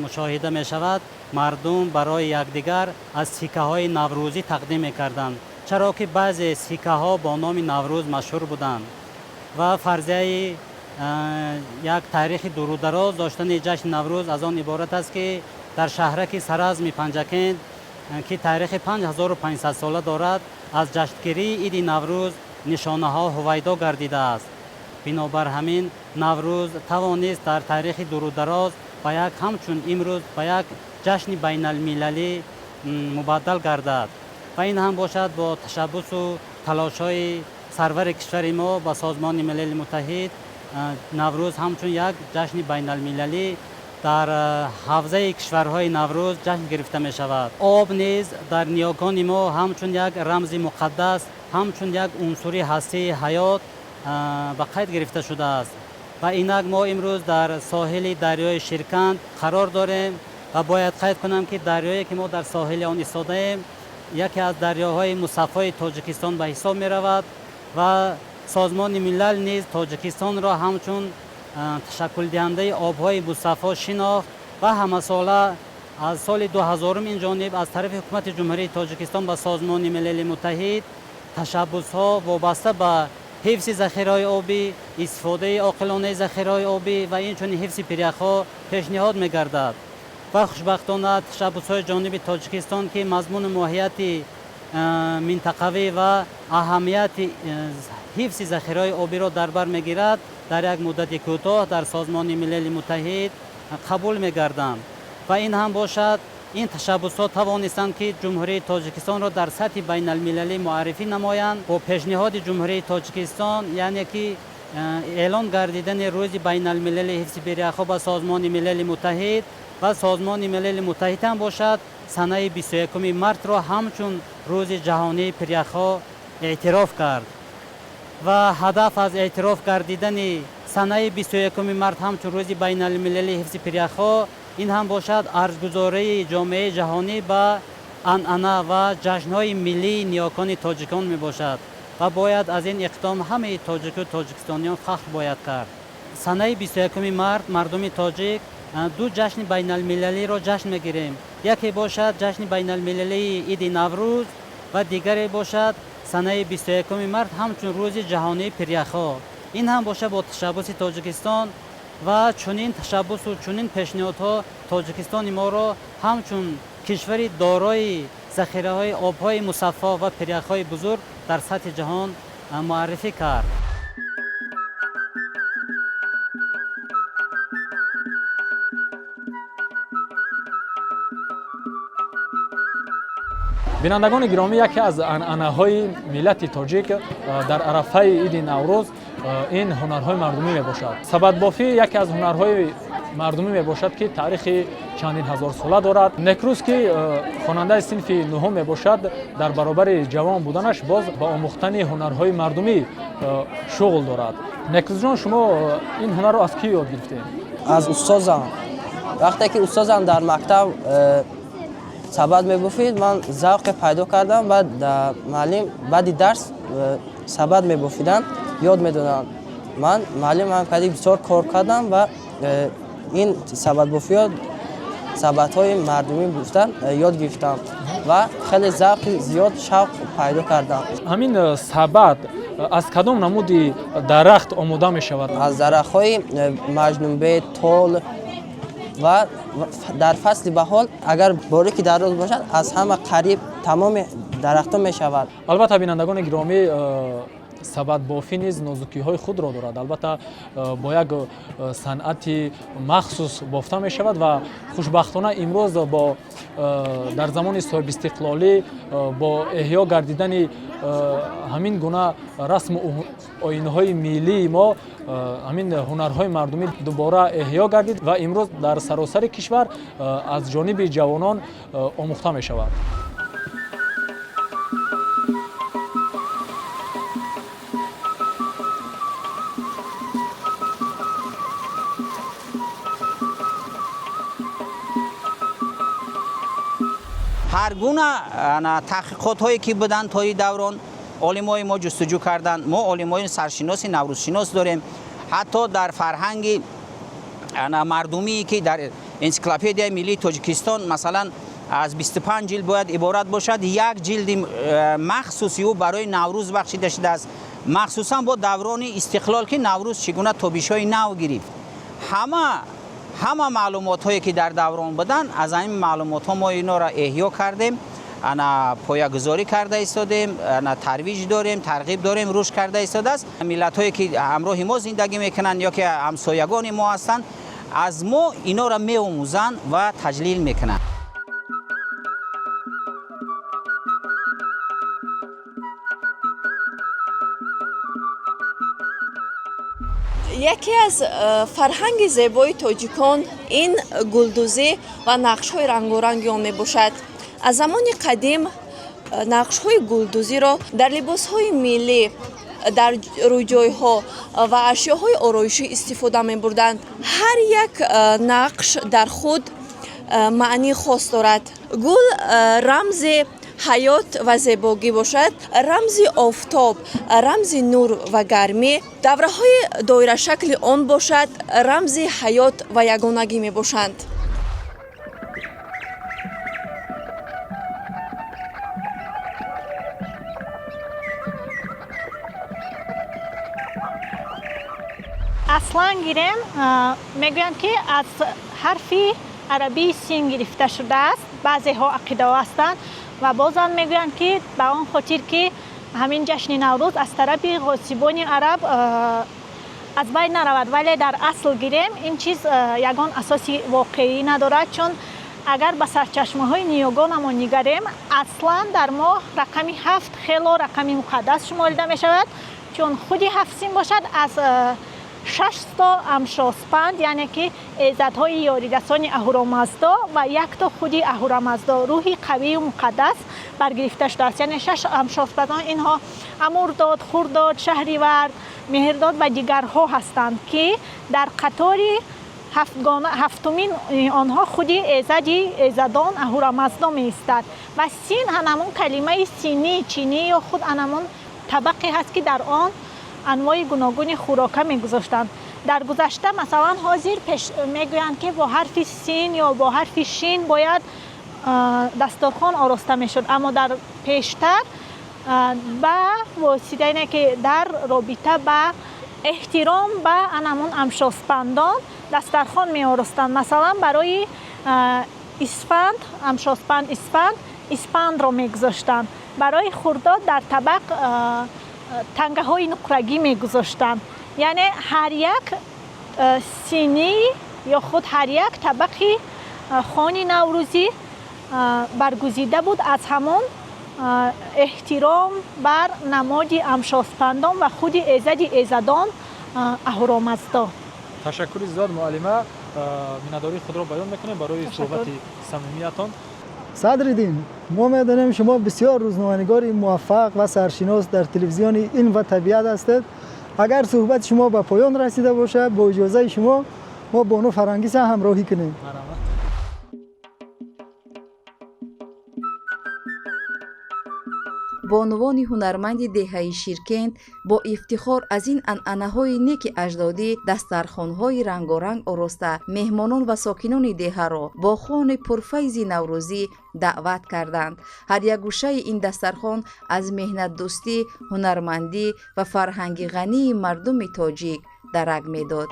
مشاهده می شود، مردم برای یکدیگر از سکه های نوروزی تقدیم می کردند، چرا که بعضی سکه ها با نام نوروز مشهور بودند و فرضیه یک تاریخ دور و دراز داشتن جشن نوروز از آن عبارت است که در شهرک سرزم پنجکند که تاریخ 5500 ساله دارد، از جشنگیری عید نوروز نشانه ها هویدا گردیده است. بنابر همین نوروز توانست در تاریخ دور و دراز با یک همچون امروز با یک جشن بین المللی مبادل گردد و این هم باشد با تشبث و تلاش های سرور کشور ما با سازمان ملل متحد. نوروز همچون یک جشن بین المللی در حوزه کشورهای نوروز جشن گرفته می شود. آب نیز در نیاگان ما همچون یک رمز مقدس، همچون یک عنصر هستی حیات به قید گرفته شده است و اینک ما امروز در ساحل دریای شیرکند قرار داریم و باید قید کنم که دریایی که ما در ساحل آن ایستاده ایم یکی از دریاهای مصفای تاجیکستان به حساب می رود و سازمان ملل نیز تاجیکستان را همچون تشکل دهنده آبهای مصفا شناخت و همساله از سال 2000 این جانب از طرف حکومت جمهوری تاجیکستان به سازمان ملل متحد تشبس‌ها وابسته به حفظ ذخیره‌های آبی، استفاده عاقلانه ذخیره‌های آبی و اینچنین حفظ پریخ‌ها پیشنهاد می‌گردد و خوشبختانه تشبس‌های جانب تاجیکستان که مضمون ماهیت منطقوی و اهمیت حفظ ذخیره‌های آبی را در بر می‌گیرد در یک مدت کوتاه در سازمان ملل متحد قبول می‌گردند و این هم باشد این تشبسات توانستند که جمهوری تاجیکستان را در سطح بین المللی معرفی نمایند با پیشنهاد جمهوری تاجیکستان یعنی که اعلان گردیدن روز بین المللی حفظ پریخ‌ها با سازمان ملل متحد و سازمان ملل متحد هم باشد سنه 21 مارس را همچون روز جهانی پریخ‌ها اعتراف کرد و هدف از اعتراف گردیدن سنه 21 مارس همچون روز بین المللی حفظ پریخ‌ها این هم باشد ارزگزاری جامعه جهانی به عنعنه و جشن‌های ملی نیاکان تاجیکان می باشد و باید از این اقدام همه تاجیک و تاجیکستانیان فخر باید کرد. سنه 21 مارس مردم تاجیک دو جشن بین المللی را جشن میگیریم. یکی باشد جشن بین المللی عید نوروز و دیگری باشد سنه 21 مارس همچون روز جهانی پریخ‌ها. این هم باشد با تشبس تاجیکستان و چنین تشبس و چنین پیشنهادها تاجیکستان ما را همچون کشوری دارای ذخیره‌های آب‌های مصفا و پریخ‌های بزرگ در سطح جهان معرفی کرد. بینندگان گرامی، یکی از عنعنه‌های ملت تاجیک در عرفه عید نوروز این هنرهای مردمی میباشد. سبد بافی یکی از هنرهای مردمی میباشد که تاریخ چندین هزار ساله دارد. نکروز که خواننده صنف نهم میباشد در برابر جوان بودنش باز با آموختن هنرهای مردمی شغل دارد. نکروز جان، شما این هنر رو از کی یاد گرفتید؟ از استادم. وقتی که استادم در مکتب سبد میبافید من ذوق پیدا کردم و معلم بعد درس سبد میبافیدن یاد میدادن. من معلم هم کردی بسیار کار کردم و این سبد بافی سبدهای مردمی بودن یاد گرفتم و خیلی ذوق زیاد شوق پیدا کردم. همین سبد از کدام نمودی درخت آموده می شود؟ از درخت‌های مجنونبه، تال و در فصل بهار اگر باریکی دراز باشد از همه قریب تمام درختان می شود. البته بینندگان گرامی، سبد بافی نیز نازکی‌های خود را دارد. البته با یک صنعت مخصوص بافته می شود و خوشبختانه امروز با در زمان صاحب استقلالی با احیا گردیدن همین گونه رسم و آیین‌های ملی ما همین هنرهای مردمی دوباره احیا گردید و امروز در سراسر کشور از جانب جوانان آموخته می شود. هر گونه تحقیقات هایی که بودن تا این دوران علمای ما جستجو کردن. ما علمای سرشناس نوروز شناس داریم. حتی در فرهنگ مردمی که در انسیکلوپدیا ملی تاجیکستان مثلا از 25 جلد باید عبارت باشد، یک جلد مخصوصی او برای نوروز بخشیده شده است، مخصوصا با دوران استقلال که نوروز چگونه تابش‌های نو گرفت. همه معلومات هایی که در دوران بودن، از این معلومات ها ما اینا را احیا کردیم، پایه‌گذاری کرده ایستادیم، ترویج داریم، ترغیب داریم، رشد کرده ایستاده است. ملت هایی که همراه ما زندگی میکنن یا که همسایگان ما هستند از ما اینا را می‌آموزند و تجلیل میکنند. یکی از فرهنگ زیبای تاجیکان این گلدوزی و نقش‌های رنگارنگ آن میباشد. از زمان قدیم نقش‌های گلدوزی را در لباس‌های ملی در رویجای‌ها و اشیاءهای آرایشی استفاده می‌بردند. هر یک نقش در خود معنی خاص دارد. گل رمز حیات و زیبایی باشد، رمز آفتاب، رمز نور و گرمی، دوره‌های دایره شکل آن باشد، رمز حیات و یگانگی می‌باشند. اصلا گیریم میگویند که از حرفی عربی سین گرفته شده است. بعضی ها عقیده هستند و بازم میگویند که به آن خاطر که همین جشن نوروز از طرف غاصبان عرب از بین نرود، ولی در اصل گیریم این چیز یگان اساسی واقعی ندارد، چون اگر به سرچشمه های نیوگان ما نگریم اصلا در ماه رقم 7 خیلی رقم مقدس شمارده می شود، چون خودی 7 سین باشد از 6 تا امشاسپند، یعنی که ایزدهای یاریدستان اهورامزدا و یک تا خودی اهورامزدا روحی قوی و مقدس برگرفته شده است. یعنی 6 امشاسپندان اینها امرداد، خرداد، شهریور، مهرداد و دیگرها هستند که در قطار هفتمین آنها خودی ایزدان اهورامزدا می ایستد و سین همون کلمه سینی چینی یا خود همون طبقی هست که در آن انواع گوناگون خوراکه میگذاشتند. در گذشته مثلا حاضر میگویند که با حرف سین یا با حرف شین باید دسترخوان آراسته میشد، اما در پیشتر به واسطه اینه که در رابطه به احترام به انمون امشاسپندان دسترخوان می آرستند. مثلا برای اسفند، امشاسپند اسفند را میگذاشتند. برای خرداد در طبق تنگه های نقرگی می گذاشتند. یعنی هر یک سینی یا خود هر یک طبقی خوان نوروزی برگزیده بود از همون احترام بر نماد امشاسپندان و خود ایزدان اهورامزدا. تشکر زیاد معلمه، میناداری خود را بیان میکنیم برای صحبت صمیمیتان. صدرالدین، ما می‌دانیم شما بسیار روزنامه‌نگار موفق و سرشناس در تلویزیون این و طبیعت هستید. اگر صحبت شما به پایان رسیده باشه با اجازه شما ما بانو فرنگیس همراهی کنیم. بانوان هنرمند دهه‌ای شیرکند با افتخار از این انعنه‌های نیک اجدادی دسترخوان‌های رنگارنگ آراسته مهمانان و ساکنان دهه را با خوان پرفیض نوروزی دعوت کردند. هر یک گوشه این دسترخوان از مهنت دوستی، هنرمندی و فرهنگ غنی مردم تاجیک درک می‌داد.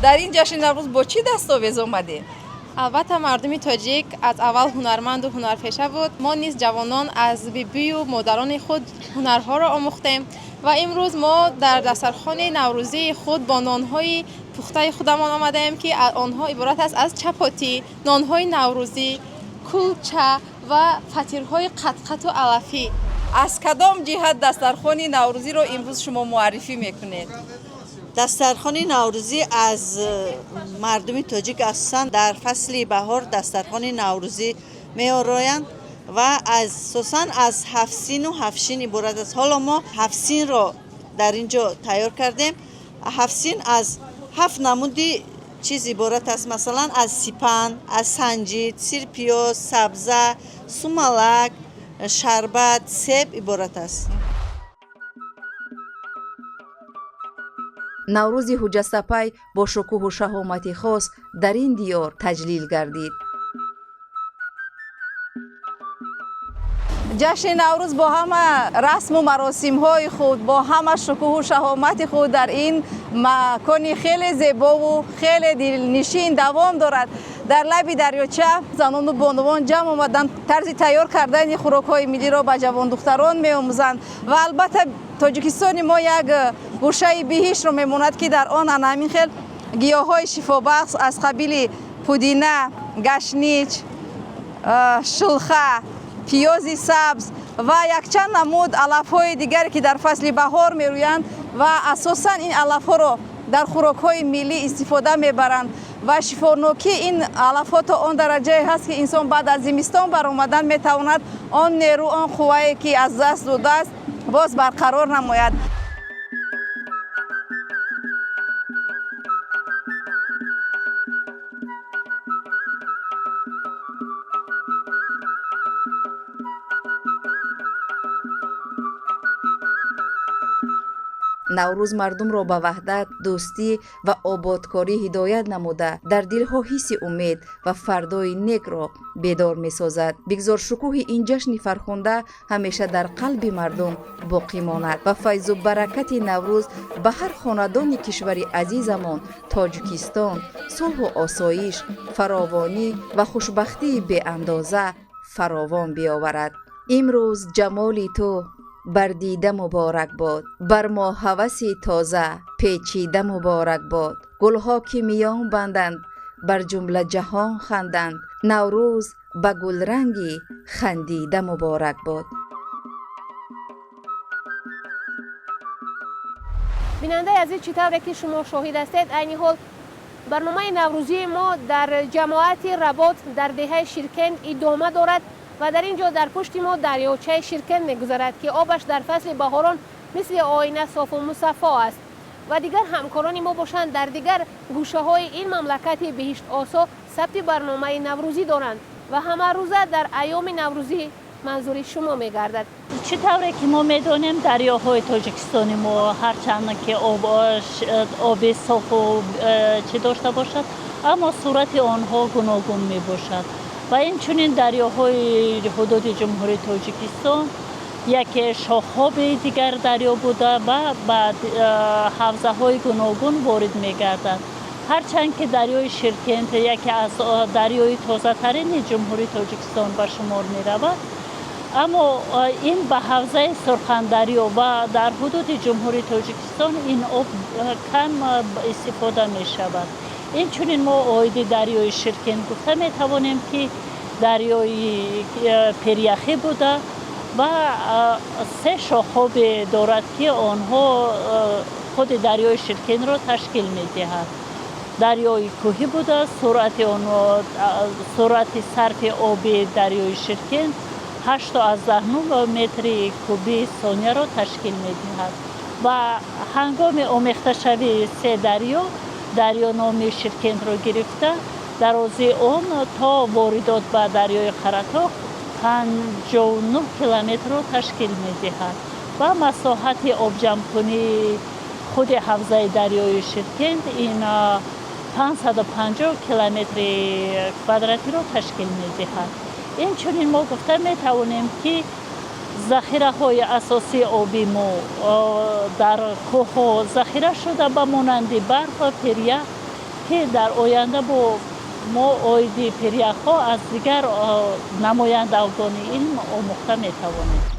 در این جشن نوروز با چی دستاویز آمدید؟ البته مردم تاجیک از اول هنرمند و هنرپیشه بود. ما نیز جوانان از بیبی و مادران خود هنرها را آموختیم و امروز ما در دسترخوان نوروزی خود با نانهای پخته خودمان آمدیم که آنها عبارت است از چپاتی، نانهای نوروزی، کلچه و فطیرهای قطقط و علفی. از کدام جهت دسترخوان نوروزی را امروز شما معرفی میکنید؟ دسترخوان نوروزی از مردم تاجیک اساساً در فصل بهار دسترخوان نوروزی می آرایند و اساساً از 7 سین و 7 شین عبارت است. حالا ما 7 سین را در اینجا تیار کردیم. 7 سین از 7 نمودی چیز عبارت است، مثلا از سیپن، از سنجید، سیر پیاز، سبزه، سومالک، شربت، سیب عبارت است. نوروز حجت‌سپی با شکوه و شهامت خاص در این دیار تجلیل گردید. جشن نوروز با همه رسم و مراسم های خود، با همه شکوه و شهامت خود در این مکانی خیلی زیبا و خیلی دلنشین دوام دارد. در لب دریاچه زنان و بانوان جمع آمدند، طرز تیار کردن خوراک‌های ملی را به جوان دختران می‌آموزند و البته تاجیکستان ما یک گوشه بهشت را می‌ماند که در آن همین خیل گیاهای شفابخش از قبیل پودینه، گشنیج، شلخه، پیاز سبز و یک چند نمود علف‌های دیگری که در فصل بهار می‌رویند و اساساً این علف‌ها را در خوراک‌های ملی استفاده می‌برند و شفانوکی این علافات آن درجه هست که انسان بعد از زمستان بر اومدن میتواند آن نیرو آن قوایی که از دست داده است باز برقرار نماید. نوروز مردم را به وحدت، دوستی و آبادکاری هدایت نموده در دلها حس امید و فردای نیک را بیدار می سازد. بگذار شکوه این جشن فرخنده همیشه در قلب مردم باقی ماند و فیض و برکت نوروز به هر خاندان کشور عزیزمان تاجیکستان صلح و آسایش، فراوانی و خوشبختی به اندازه فراوان بیاورد. امروز جمالی تو بر دیده مبارک باد، بر ما هوسی تازه پیچیده مبارک باد. گلها که میان بندند بر جمله جهان خندند، نوروز به گلرنگی خندیده مبارک باد. بیننده عزیز، چطوره که شما شاهد هستید، عین حال برنامه نوروزی ما در جماعت رباط در دهه شیرکند ادامه دارد و در اینجا در پشت ما دریاچه شیرکند میگذرد که آبش در فصل بهاران مثل آینه صاف و مصفا است و دیگر همکاران ما باشند در دیگر گوشه های این مملکت بهشت آسا ثبت برنامه نوروزی دارند و همه روزه در ایام نوروزی منظور شما میگردد. چطوره که ما میدانیم دریاهای تاجیکستان ما هرچند که آب صاف و چه داشته باشد اما صورت آنها گوناگون می باشد و این چنین دریاهای حدود جمهوری تاجیکستان یک شاخاب دیگر دریا بوده و بعد حوزه های گوناگون وارد می گردند. هرچند که دریای شیرکند یکی از دریای تازه ترین جمهوری تاجیکستان به شمار می رود، اما این به حوزه سرخندریا و در حدود جمهوری تاجیکستان این آب کم استفاده می شود. این چنین ما آید دریای شیرکند گفته می توانیم که دریای پریخی بوده و سه شاخاب دارد که آنها خود دریای شیرکند را تشکیل می دهد. دریای کوهی بوده، سرعت صرف آب دریای شیرکند 8 تا از 10 متر کوبی ثانیه را تشکیل می دهد و هنگام آمیخته شوی سه دریا نام شیرکند را گرفته درازی آن تا واردات به دریای قره‌تاغ 59 کیلومتر را تشکیل می دهد و مساحت آب جمع کنی خود حوزه دریای شیرکند این 550 کیلومتر کوادراتی را تشکیل می دهد. این چنین ما گفته می توانیم که ذخیره های اساسی آبی ما در کوه ها ذخیره شده به مانند برف و پریخ که در آینده با ما آید پریخ ها از دیگر نمایندگان علم آموخته می توانیم.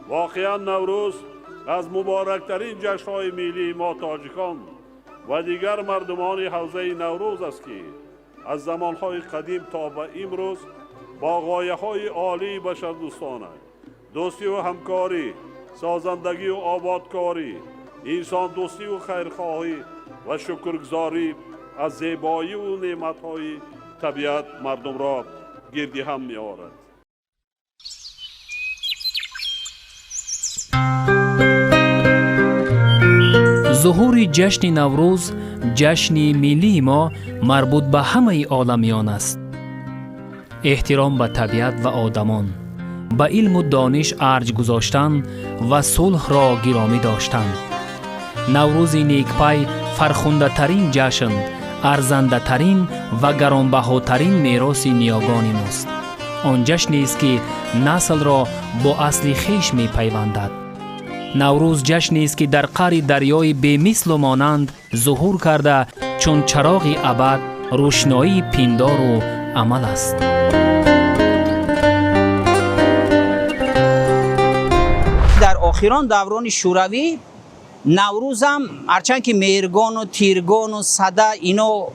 واقعا نوروز از مبارکترین جشن‌های ملی ما تاجیکان و دیگر مردمان حوزه نوروز است که از زمانهای قدیم تا به امروز با غایه‌های عالی بشردوستانه، دوستی و همکاری، سازندگی و آبادکاری، انسان دوستی و خیرخواهی و شکرگزاری از زیبایی و نعمت‌های طبیعت مردم را گردی هم می‌آورد. ظهور جشن نوروز جشن ملی ما مربوط به همه عالمیان است. احترام به طبیعت و آدمان، به علم و دانش ارج گذاشتن و صلح را گرامی داشتن. نوروز نیکپای فرخنده ترین جشن، ارزنده ترین و گرانبهاترین میراث نیاگان ماست. آن جشنی است که نسل را با اصل خویش می پیوندد. نوروز جشنی است که در قعر دریای بی‌مثل و مانند ظهور کرده چون چراغ ابد روشنایی پندار و عمل است. اواخران دوران شوروی نوروز هم هرچند که مهرگان و تیرگان و صدا اینو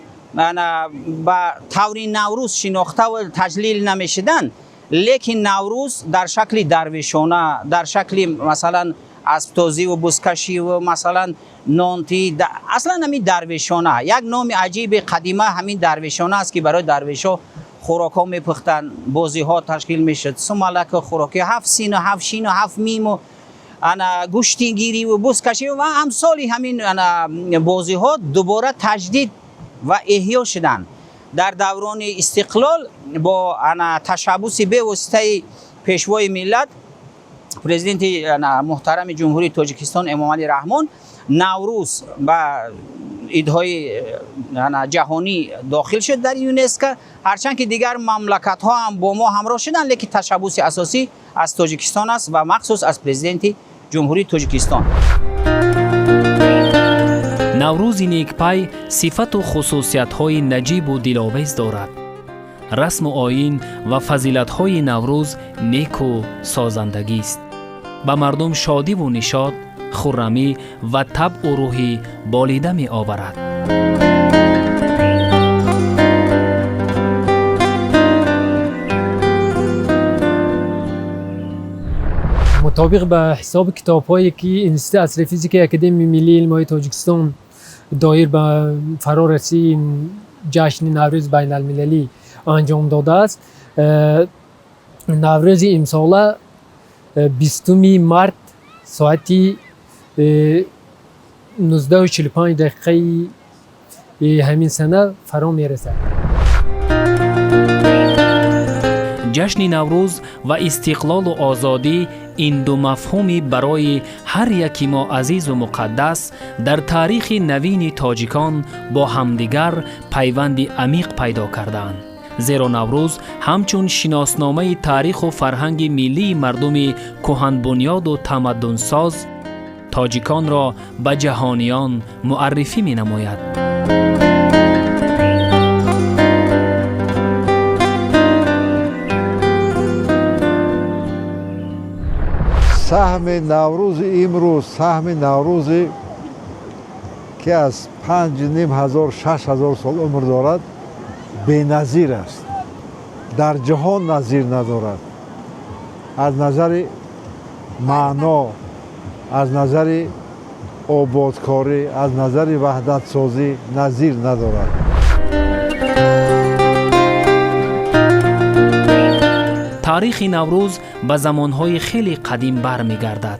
با طوری نوروز شناخته و تجلیل نمیشدن، لیکن نوروز در شکل درویشانه، در شکل مثلا اسبتازی و بزکشی و مثلا نانتی، اصلا همین درویشانه یک نام عجیب قدیمه همین درویشانه است که برای درویشا خوراک ها میپختن، بازی ها تشکیل میشد، سمالک خوراکی 7 سین و 7 شین و 7 میم و گوشتی گیری و بزکشی و امثال همین بازی ها دوباره تجدید و احیا شدن. در دوران استقلال با تشبث به واسطه پیشوای ملت پرزیدنت محترم جمهوری تاجیکستان امام علی رحمان نوروز با ایدهای جهانی داخل شد در یونسکو، هرچند که دیگر مملکت ها هم با ما همراه شدن، لیکن تشبث اساسی از تاجیکستان است و مخصوص از پرزیدنت جمهوری تاجیکستان. نوروز نیکپی صفت و خصوصیت های نجیب و دلآویز دارد. رسم و آیین و فضیلت های نوروز نیک و سازندگی است. به مردم شادی و نشاط، خرمی و طبع و روحی بالیده می آورد. مطابق به حساب کتاب‌هایی که انستیتوت استروفیزیک اکادمی ملی علم‌های تاجیکستان دایر به فرارسی جشن نوروز بین المللی انجام داده است، نوروز امساله 20 مارت ساعت 19:45 دقیقه همین سنه فرا میرسد. جشن نوروز و استقلال و آزادی این دو مفهومی برای هر یکی ما عزیز و مقدس در تاریخ نوین تاجیکان با همدیگر پیوند عمیق پیدا کردند. زیرا نوروز همچون شناسنامه تاریخ و فرهنگ ملی مردم کهن بنیاد و تمدن ساز تاجیکان را به جهانیان معرفی می نماید. سهم نوروز امروز، سهم نوروزی که از 5,500 6,000 سال عمر دارد بی‌نظیر است، در جهان نظیر ندارد. از نظر معنا، از نظر آبادکاری، از نظر وحدت سازی نظیر ندارد. تاریخ نوروز به زمانهای خیلی قدیم برمیگردد.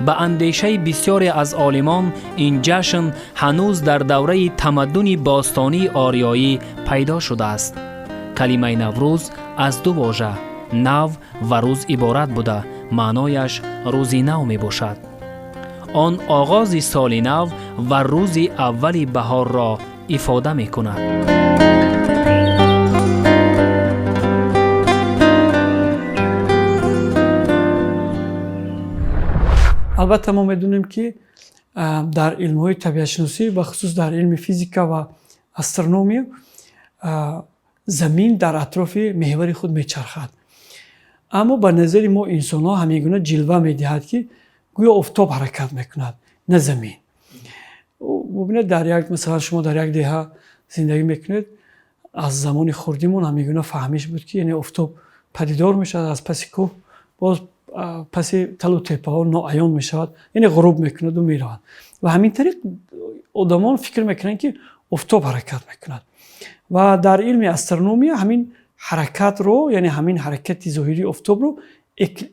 به اندیشه بسیاری از عالمان این جشن هنوز در دوره تمدن باستانی آریایی پیدا شده است. کلمه نوروز از دو واژه نو و روز عبارت بوده، معنایش روزی نو می باشد. آن آغاز سال نو و روز اول بهار را افاده می کند. البته ما میدونیم که در علم‌های طبیعت شناسی و خصوص در علم فیزیکا و استرونومی زمین در اطراف محور خود میچرخد، اما به نظر ما انسان ها همیگونه جلوه میدهد که گویا آفتاب حرکت میکند نه زمین. ببینید در یک مثلا شما در یک دهه زندگی میکنید، از زمان خردیمون همیگونه فهمیش بود که یعنی آفتاب پدیدار میشد از پس کوه، باز پس تل و تپه ها ناعیان می شود، یعنی غروب میکند و میرود و همین طریق آدمان فکر میکنند که آفتاب حرکت میکند و در علم استرونومی همین حرکت رو، یعنی همین حرکت ظاهری آفتاب رو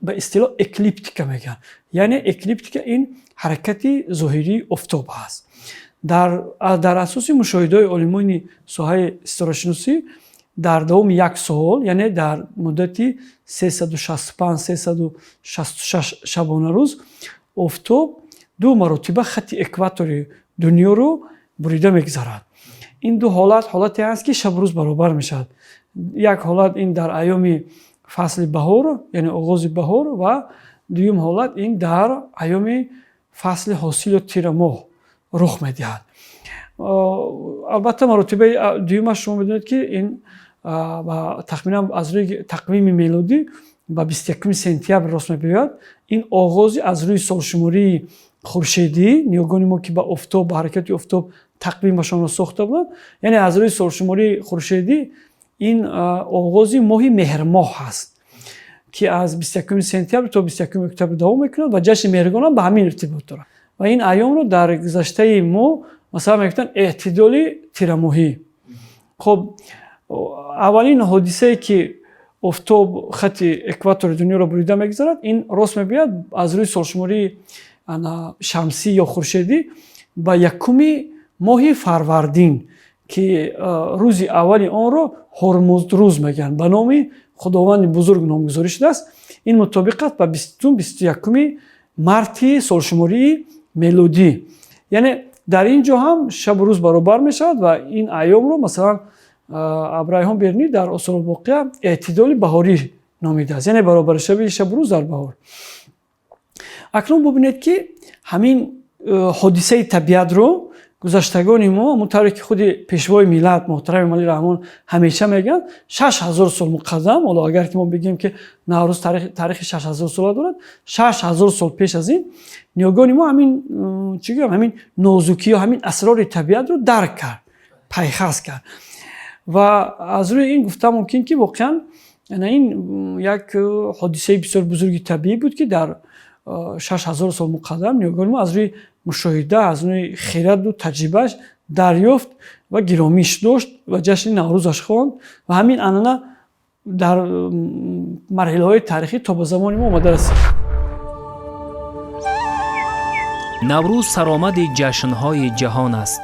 به اصطلاح اکلیپتیکا میگن. یعنی اکلیپتیکا این حرکت ظاهری آفتاب است. در اساس مشاهده علمان ساحه استراشناسی در دوام یک سال، یعنی در مدتی 365-366 شبانه روز آفتاب 2 مرتبه خط اکواتور دنیا رو بریده میگذرد. این دو حالتی است که شب روز برابر میشد. یک حالت این در ایام فصل بهار، یعنی آغاز بهار، و دوم حالت این در ایام فصل حاصل و تیر ماه رخ میدهد. البته مرتبه دومش شما میدونید که این تقریبا از روی تقویم میلادی با 21 سپتامبر راست می‌بیاید. این آغازی از روی سالشماری خورشیدی، نیاگان ما که با افتاب، با حرکت افتاب تقویمشان را ساخته بودند، یعنی از روی سالشماری خورشیدی این آغازی ماه مهر ماه هست که از 21 سپتامبر تا 21 اکتبر دوام میکند و جشن مهرگان هم به همین ارتباط دارد و این ایام رو در گذشته ما مثلا میگفتن اعتدال تیرماهی. خب اولین حادثه که افتاب خط اکواتور دنیا را بریده میگذارد این راست میبیاد از روی سالشماری شمسی یا خورشیدی با یکمی ماه فروردین که روز اولی آن را هرمزد روز میگن، به نام خداوند بزرگ نامگذاری شده است. این مطابقت با 21 مارت سالشماری میلادی، یعنی در اینجا هم شب و روز برابر می شود و این ایام رو مثلا ابراهیم برنی در اصول الواقع اعتدال بهاری نامیده است، یعنی برابر شب و روز در بهار. اکنون ببینید که همین حادثه طبیعت رو گذشتگان ما همونطور که خود پیشوای ملت محترم امامی رحمان همیشه میگن 6000 سال مقدم، حالا اگر که ما بگیم که نوروز تاریخ 6000 سال دارد، 6000 سال پیش از این نیاگان ما همین همین نازکی و همین اسرار طبیعت رو درک کرد، پیخست کرد و از روی این گفته ممکن که واقعا این یک حادثه بسیار بزرگی طبیعی بود که در 6000 سال مقدم نیاگان ما از روی مشاهده، از روی خیرت و تجربهش دریافت و گرامیش داشت و جشن نوروزش خواند و همین عنعنه در مرحله های تاریخی تا به زمان ما آمده رسید. نوروز سرآمد جشن‌های جهان است.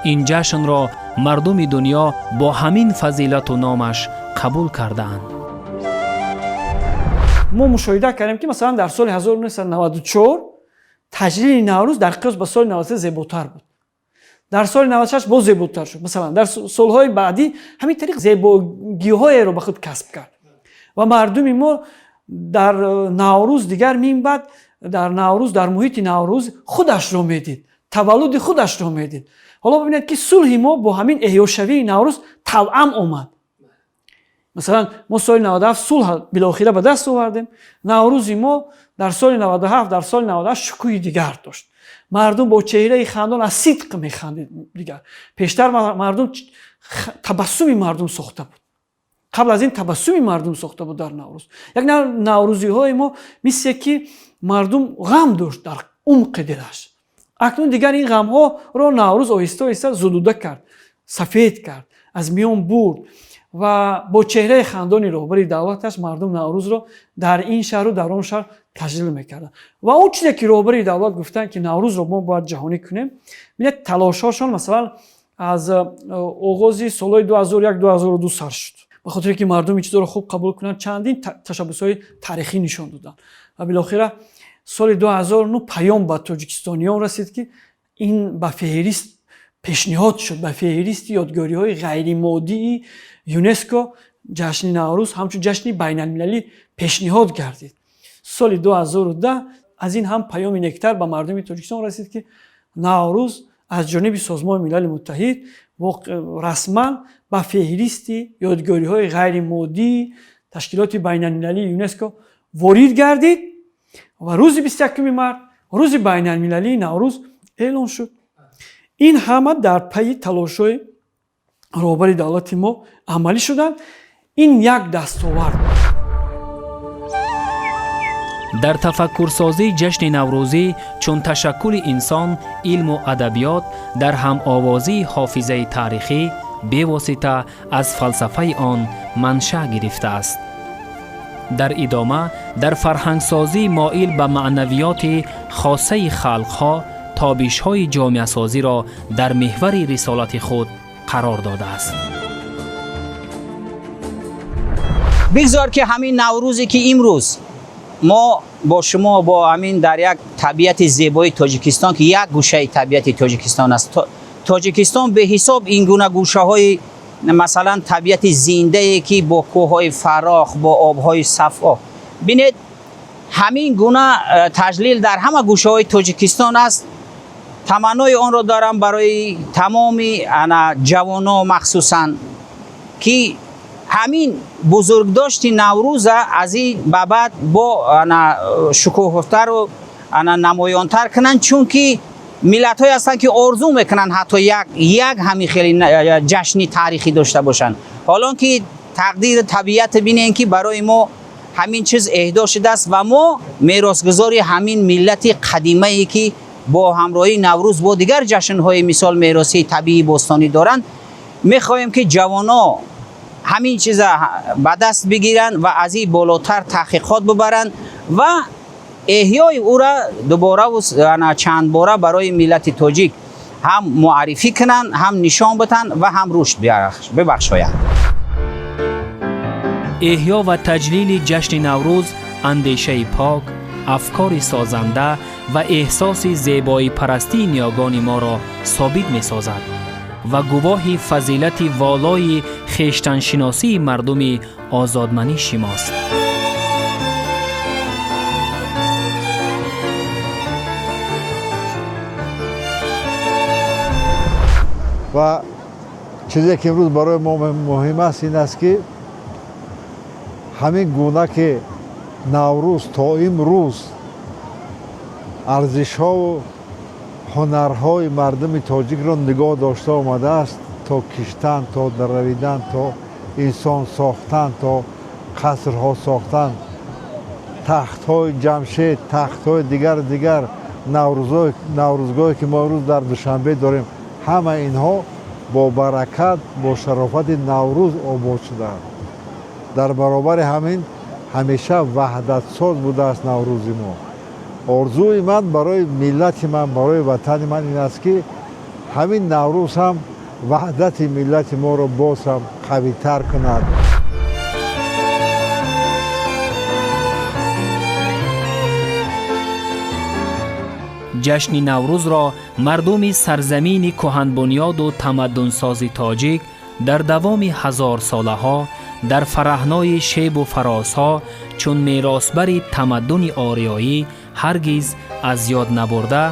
این جشن را مردم دنیا با همین فضیلت و نامش قبول کردند. ما مشاهده کردیم که مثلا در سال 1994 تجلیل نوروز در قیاس با سال 93 زیباتر بود. در سال 96 باز زیباتر شد. مثلا در سالهای بعدی همین طریق زیباگی‌های رو به خود کسب کرد. و مردم ما در نوروز دیگر مین بعد در نوروز، در محیط نوروز خودش رو میدید. تولد خودش رو میدید. حالا ببینید که صلح ما با همین احیاشوی نوروز توأم اومد. مثلا ما سال 97 صلح بالاخره به دست آوردیم. نوروز ما در سال 97 در سال 98 شکوهی دیگر داشت. مردم با چهره خندان از صدق میخندید دیگر. پیشتر مردم تبسمی مردم ساخته بود. قبل از این تبسمی مردم ساخته بود در نوروز. یک نوروزی های ما مثل که مردم غم داشت در عمق دلش. اکنون دیگر این غم ها را نوروز آهسته آهسته زدوده کرد، سفید کرد، از میان برد و با چهره خندانی رهبر دولتش مردم نوروز را در این شهر و در آن شهر تجلیل میکردن و اون چیزی که رهبر دولت گفتن که نوروز رو ما باید جهانی کنیم، میاد تلاشاشون مثلا از آغاز سالهای 2001 2002 سر شد. به خاطر که مردم این چیزا رو خوب قبول کنن چندین تشبس‌های تاریخی نشون دادن و بالاخره سال 2009 پیام به تاجیکستانیان رسید که این به فهرست پیشنهاد شد، به فهرست یادگاری‌های غیر مادی یونسکو جشن نوروز همچون جشن بین‌المللی پیشنهاد گردید. سال 2010 از این هم پیام نکتر به مردم تاجیکستان رسید که نوروز از جانب سازمان ملل متحد رسما به فهرست یادگاری‌های غیر مادی تشکیلات بین‌المللی یونسکو وارد گردید و روز 21 مارس روز بین‌المللی نوروز اعلام شد. این همه در پی تلاش‌های رهبر دولت ما عملی شدند. این یک دستاورد. در تفکرسازی جشن نوروزی چون تشکل انسان، علم و ادبیات در هم آوازی حافظه تاریخی بواسطه از فلسفه آن منشأ گرفته است. در ادامه در فرهنگسازی مائل به معنویات خاصه خلقها تابش‌های جامعه سازی را در محور رسالت خود قرار داده است. بگذار که همین نوروزی که امروز ما با شما با همین در یک طبیعت زیبای تاجیکستان که یک گوشه طبیعت تاجیکستان است، تاجیکستان به حساب این گونه گوشه های مثلا طبیعت زنده که با کوههای فراخ با آبهای صفا، ببینید همین گونه تجلیل در همه گوشه های تاجیکستان است. تمنای آن را دارم برای تمام جوانان مخصوصا که همین بزرگداشت نوروز از این بعد با شکوه‌تر و نمایانتر کنن، چون که ملت های هستن که آرزو میکنن حتی یک همین خیلی جشنی تاریخی داشته باشن. حالا که تقدیر طبیعت بینین که برای ما همین چیز اهدا شده است و ما میراثگذاری همین ملت قدیمه ای که با همراهی نوروز با دیگر جشن های مثال میراثی طبیعی باستانی دارند، میخواهیم که جوانا همین چیز به دست بگیرن و از این بالاتر تحقیقات ببرن و احیای او را دوباره و چند باره برای ملت تاجیک هم معرفی کنن، هم نشان بدن و هم رشد ببخشایند. احیا و تجلیل جشن نوروز اندیشه پاک، افکار سازنده و احساس زیبایی پرستی نیاگان ما را ثابت می سازد و گواهی فضیلت والای خویشتن‌شناسی مردم آزادمنی شماست. و چیزی که امروز برای ما مهم است این است که همین گونه که نوروز تا امروز ارزش‌ها و هنرهای مردم تاجیک را نگاه داشته آمده است، تا کشتن، تا درویدن، تا انسان ساختن، تا قصرها ساختن، تخت‌های جمشید، تخت‌های دیگر نوروزگاهی که ما امروز در دوشنبه داریم، همه اینها با برکت، با شرافت نوروز آباد شدند. در برابر همین همیشه وحدت ساز بوده است نوروز ما. آرزوی من برای ملت من، برای وطن من این است که همین نوروز هم وحدت ملت ما را باز هم قوی تر کند. جشن نوروز را مردم سرزمین کهن بنیاد و تمدن سازی تاجیک در دوام 1000 ساله ها در فرهنای شیب و فراسها چون میراثبر تمدن آریایی هرگز از یاد نبرده،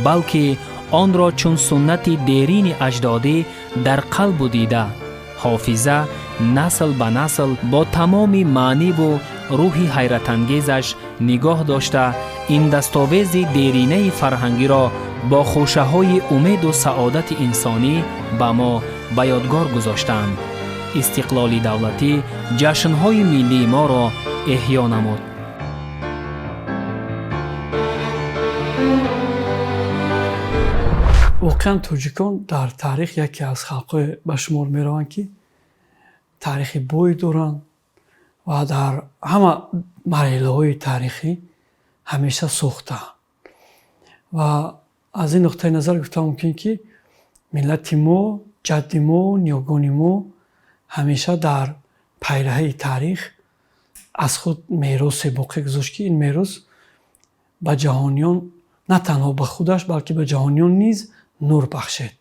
بلکه آن را چون سنت دیرین اجدادی در قلب دیده حافظه نسل به نسل با تمام معنی و روحی حیرت انگیزش نگاه داشته این دستاویز دیرینه فرهنگی را با خوشه های امید و سعادت انسانی به ما به یادگار گذاشتند. استقلال دولتی جشن‌های ملی ما را احیا نمود. واقعا توجیکان در تاریخ یکی از خلق‌های به شمار می‌روند که تاریخ بوی دارند و در همه مرحله‌های تاریخی همیشه سوخته و از این نقطه نظر گفتم ممکن که ملت ما، جد ما، نیاگان ما همیشه در پیرهی تاریخ از خود میراث باقی گذاشت که این میراث به جهانیان نه تنها به خودش بلکه به جهانیان نیز نور بخشید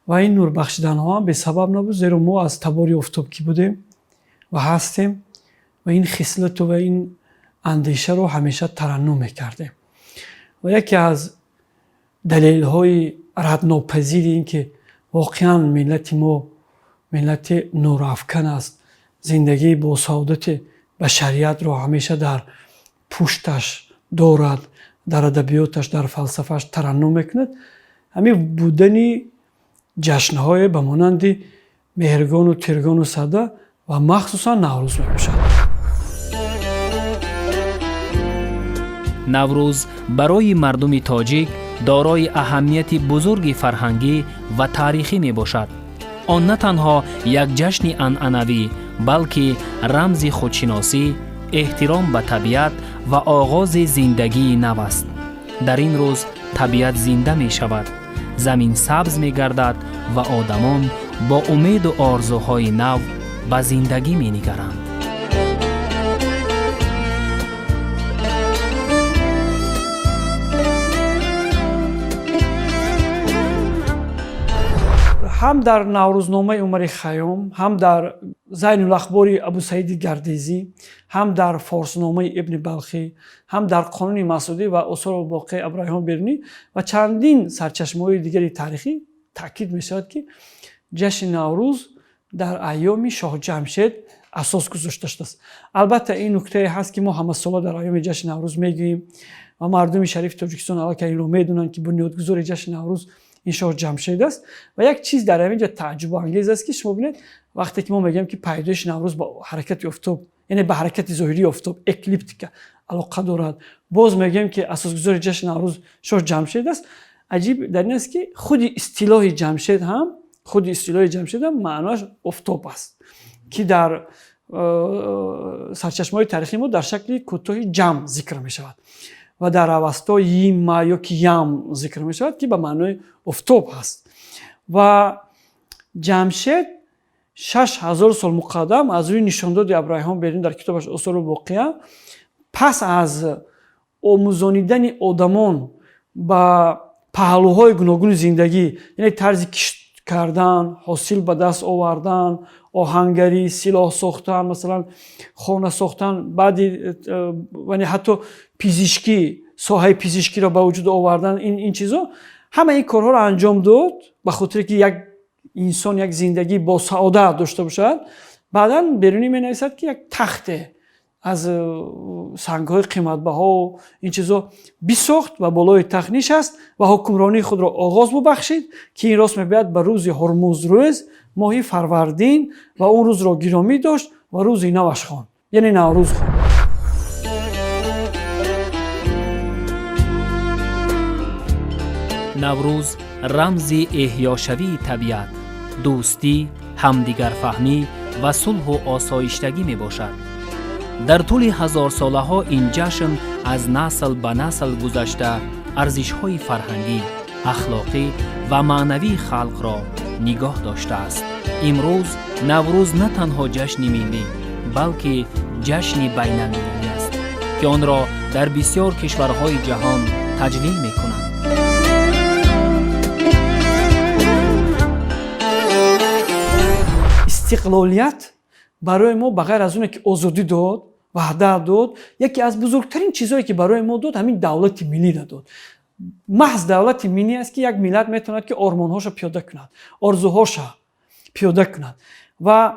و این نور بخشیدن ها هم به سبب نبود، زیرا ما از تباری آفتاب کی بودیم و هستیم و این خصلت و این اندیشه رو همیشه ترنم میکردیم و یکی از دلیل های ردناپذیر این که واقعا ملت ما ملت نورافکن است، زندگی با سعادت بشریت رو همیشه در پشتش دارد، در ادبیاتش، در فلسفهش ترنم میکند، همین بودنی جشنهای به مانند مهرگان و تیرگان و سده و مخصوصا نوروز میباشد. نوروز برای مردم تاجیک دارای اهمیت بزرگ فرهنگی و تاریخی می باشد. آن نه تنها یک جشن عنعنوی بلکه رمز خودشناسی، احترام به طبیعت و آغاز زندگی نو است. در این روز طبیعت زنده می شود، زمین سبز می گردد و آدمان با امید و آرزوهای نو به زندگی می نگرند. هم در نوروزنامه عمر خیام، هم در زین الاخبار ابو سعید گردیزی، هم در فارسنامه ابن بلخی، هم در قانون مسعودی و اصول باقی ابراهیم برنی و چندین سرچشمه‌های دیگری تاریخی تاکید می‌شود که جشن نوروز در ایام شاه جمشید اساس گذاشته شده است. البته این نکته هست که ما همه سالا در ایام جشن نوروز میگیم و مردم شریف تاجیکستان الان که این رو میدونن که بنیادگذار جشن نوروز این شاه جمشید است. و یک چیز در اینجا تعجب انگیز است که شما ببینید وقتی که ما میگیم که پیدایش نوروز با حرکت افتاب، یعنی به حرکت ظاهری افتاب اکلیپتیکا علاقه دارد، باز میگیم که اساسگذار جشن نوروز شاه جمشید است. عجیب در این است که خود اصطلاح جمشید هم معناش افتاب است که در سرچشمه‌های تاریخی ما در شکل کوتاه جم ذکر می شود و در اوستا یم یا که یم ذکر می شود که به معنای افتاب هست. و جمشید 6000 سال مقدم از روی نشانداد ابراهیم برین در کتابش اصول الواقعه پس از آموزانیدن آدمان با پهلوهای گوناگون زندگی، یعنی طرز کشت کردن، حاصل به دست آوردن، آهنگری، سلاح ساختن، مثلا خانه ساختن، بعد یعنی حتی پزشکی، ساحه پزشکی را به وجود آوردن، این چیزا همه این کارها را انجام داد به خاطر که یک انسان یک زندگی با سعادت داشته باشد. بعدا برونی می نویسد که یک تخته از سنگ‌های قیمت‌بها و این چیزا بساخت و بالای تخت نشست و حکمرانی خود را آغاز ببخشید که این راست می‌باید به روز هرمز روز ماه فروردین و اون روز را گرامی داشت و روز نوش خواند، یعنی نوروز خواند. نوروز رمز احیاشوی طبیعت، دوستی، همدیگر فهمی و صلح و آسایشتگی می باشد. در طول هزار ساله ها این جشن از نسل به نسل گذشته ارزش های فرهنگی، اخلاقی و معنوی خلق را نگاه داشته است. امروز نوروز نه تنها جشن ملی بلکه جشن بین المللی است که آن را در بسیار کشورهای جهان تجلیل می کنند. استقلالیت برای ما بغیر از اونه که آزادی داد، وحدت داد، یکی از بزرگترین چیزهایی که برای ما داد همین دولت ملی داد. محض دولت ملی است که یک ملت میتواند که آرمانهاش پیاده کند، آرزوهاش پیاده کند. و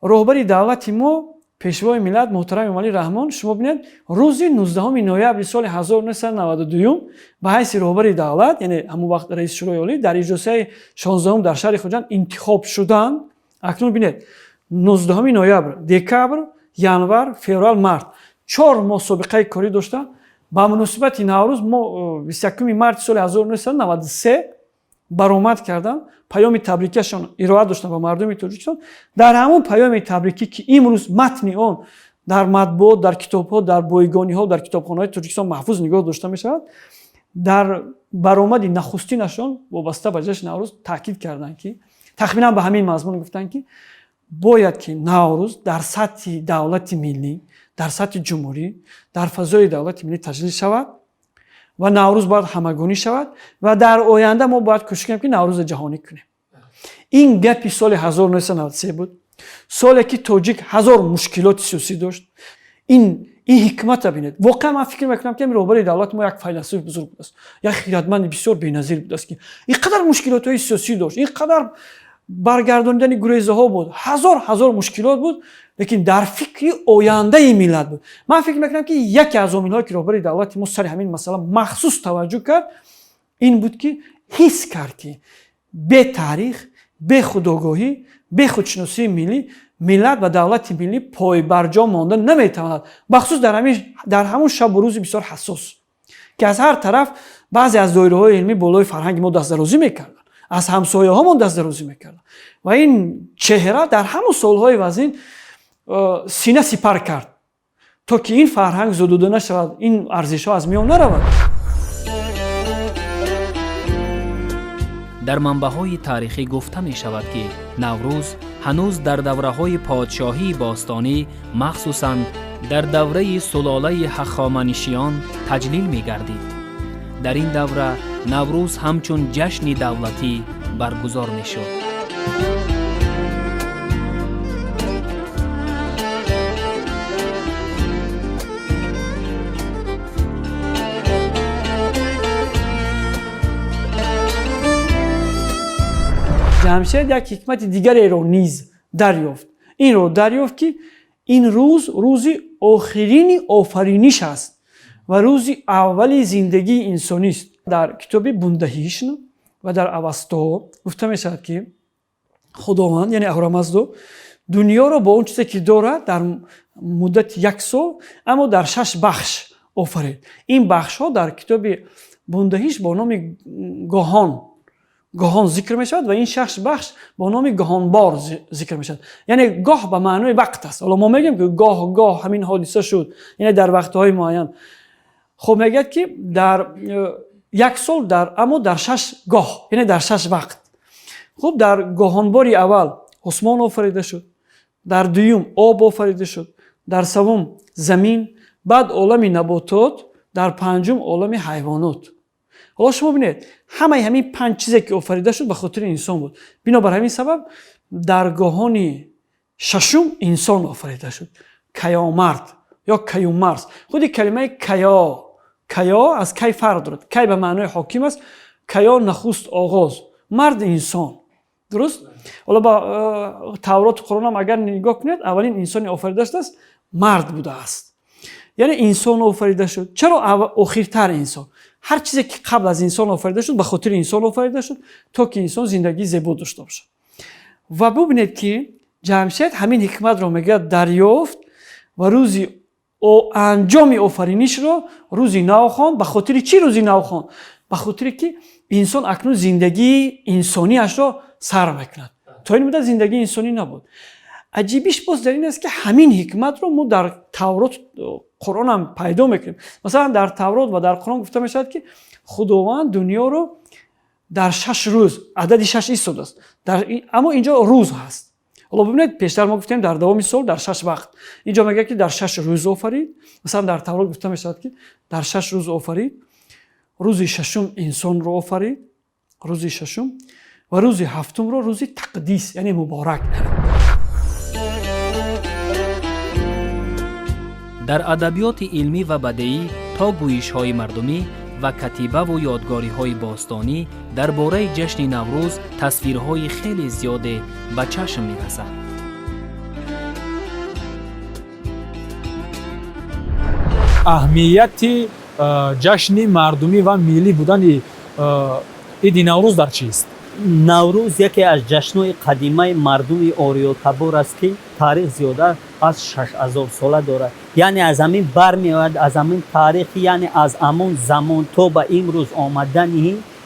رهبر دولت ما پیشوای ملت محترم امام علی رحمان، شما ببینید روز 19 نوامبر سال 1992 به حیث رهبر دولت، یعنی همون وقت رئیس شورای عالی در اجلاس 16 در شهر خوجند انتخاب شدند. اکنون ببینید 19 نوامبر، دکبر، ینور، فوریه، مارس 4 ماه سابقه کاری داشتن. با مناسبت نوروز ما 21 مارس سال 1993 برآمد کردن، پیام تبریکشون ارائه داشتن به مردم تاجیکستان. در همون پیام تبریکی که امروز متن اون در مطبوعات، در کتاب‌ها، در بایگانی‌ها، در کتابخانه‌های تاجیکستان محفوظ نگاه داشته می‌شود. در برآمد نخستینشون وابسته به جشن نوروز تاکید کردند که تقریباً به همین مضمون گفتن که باید که نوروز در سطح دولت ملی، در سطح جمهوری، در فضای دولت ملی تجلیل شود و نوروز باید همگانی شود و در آینده ما باید کوشش کنیم که نوروز جهانی کنیم. این گپی سال 1993 بود، سالی که تاجیک هزار مشکلات سیاسی داشت. این حکمت ببینید. واقعا من فکر میکنم که رهبر دولت ما یک فیلسوف بزرگ بود است، یک خردمند بسیار بی‌نظیر بود است که اینقدر مشکلات سیاسی داشت، اینقدر برگرداندن گریزه ها بود، هزار مشکلات بود، لیکن در فکر آینده ملت بود. من فکر میکنم که یکی از عامل‌هایی که رهبر دولت ما سر همین مسئله مخصوص توجه کرد این بود که حس کرد که به تاریخ، به خودآگاهی، به خودشناسی ملی، ملت و دولت ملی پای برجا ماندن نمیتواند، بخصوص در همون شب و روز بسیار حساس که از هر طرف بعضی از دایره‌های علمی بالای فرهنگ ما دست درازی میکردن، از همسایه‌هامون دست درازی میکردن و این چهره در همون سالهای وزین سینه سپر کرد تا که این فرهنگ زدوده نشود، این ارزش‌ها از میان نرود. در منبع‌های تاریخی گفته می شود که نوروز هنوز در دوره‌های پادشاهی باستانی، مخصوصاً در دوره سلاله هخامنشیان تجلیل می گردید. در این دوره نوروز همچون جشن دولتی برگزار می شد. جمشید یک حکمت دیگری رو نیز دریافت. این رو دریافت که این روز روزی آخرین آفرینش است و روزی اولی زندگی انسانی است. در کتاب بوندهیشن و در اوستا گفته می شود که خداوند یعنی اهورامزدا دنیا رو با اون چیزی که دارد در مدت 1 سال اما در 6 بخش آفرید. این بخش ها در کتاب بوندهیش با نام گاهان ذکر می شود و این 6 بخش با نام گاهانبار ذکر می شود. یعنی گاه به معنای وقت است. حالا ما میگیم که گاه همین حادثه شد، یعنی در وقت های معین. خب میگه که در 1 سال اما در 6 گاه، یعنی در 6 وقت. خب در گاهانباری اول آسمان آفریده شد، در دوم آب آفریده شد، در سوم زمین، بعد عالم نباتات، در پنجم عالم حیوانات. حالا شما ببینید همین 5 چیزی که آفریده شد به خاطر انسان بود. بنابر همین سبب در گاهان ششم انسان آفریده شد. کیامرد یا کیومرز. خود کلمه کیا از کی فرق دارد. کی به معنای حاکم است، کیا نخست آغاز، مرد انسان. درست؟ حالا با تورات قرآن هم اگر نگاه کنید اولین انسانی آفریده شده است مرد بوده است. یعنی انسان آفریده شد. چرا آخرتر انسان؟ هر چیزی که قبل از انسان آفریده شد به خاطر انسان آفریده شد تا که انسان زندگی زیبا داشته باشه. و ببینید که جمشید همین حکمت رو میگه دریافت و روزی انجام آفرینش رو روزی نو خواند. به خاطر چی روزی نو خواند؟ به خاطر که انسان اکنون زندگی انسانی اش را سر میکند. تا این مدت زندگی انسانی نبود. عجیبیش باز در این است که همین حکمت رو ما در تورات قرآن هم پیدا میکنیم. مثلا در تورات و در قرآن گفته میشد که خداوند دنیا رو در 6 روز، عدد 6 ایستاده است. اما اینجا روز هست. حالا ببینید پیشتر ما گفتیم در دوام سال در 6 وقت. اینجا میگه که در 6 روز آفرید. مثلا در تورات گفته میشد که در 6 روز آفرید. روز ششم انسان رو آفرید. روز ششم و روز هفتم رو روز تقدیس یعنی مبارک. در ادبیات علمی و بدیعی تا گویش‌های مردمی و کتیبه و یادگاری‌های باستانی درباره جشن نوروز تصویرهای خیلی زیاد به چشم می‌رسد. اهمیت جشن مردمی و ملی بودن عید نوروز در چیست؟ نوروز یکی از جشن‌های قدیمی مردم اوریو تبور است که تاریخ زیاده از 6000 ساله دارد. یعنی از همین برمیآید، از همین تاریخ، یعنی از همون زمان تا به امروز آمدن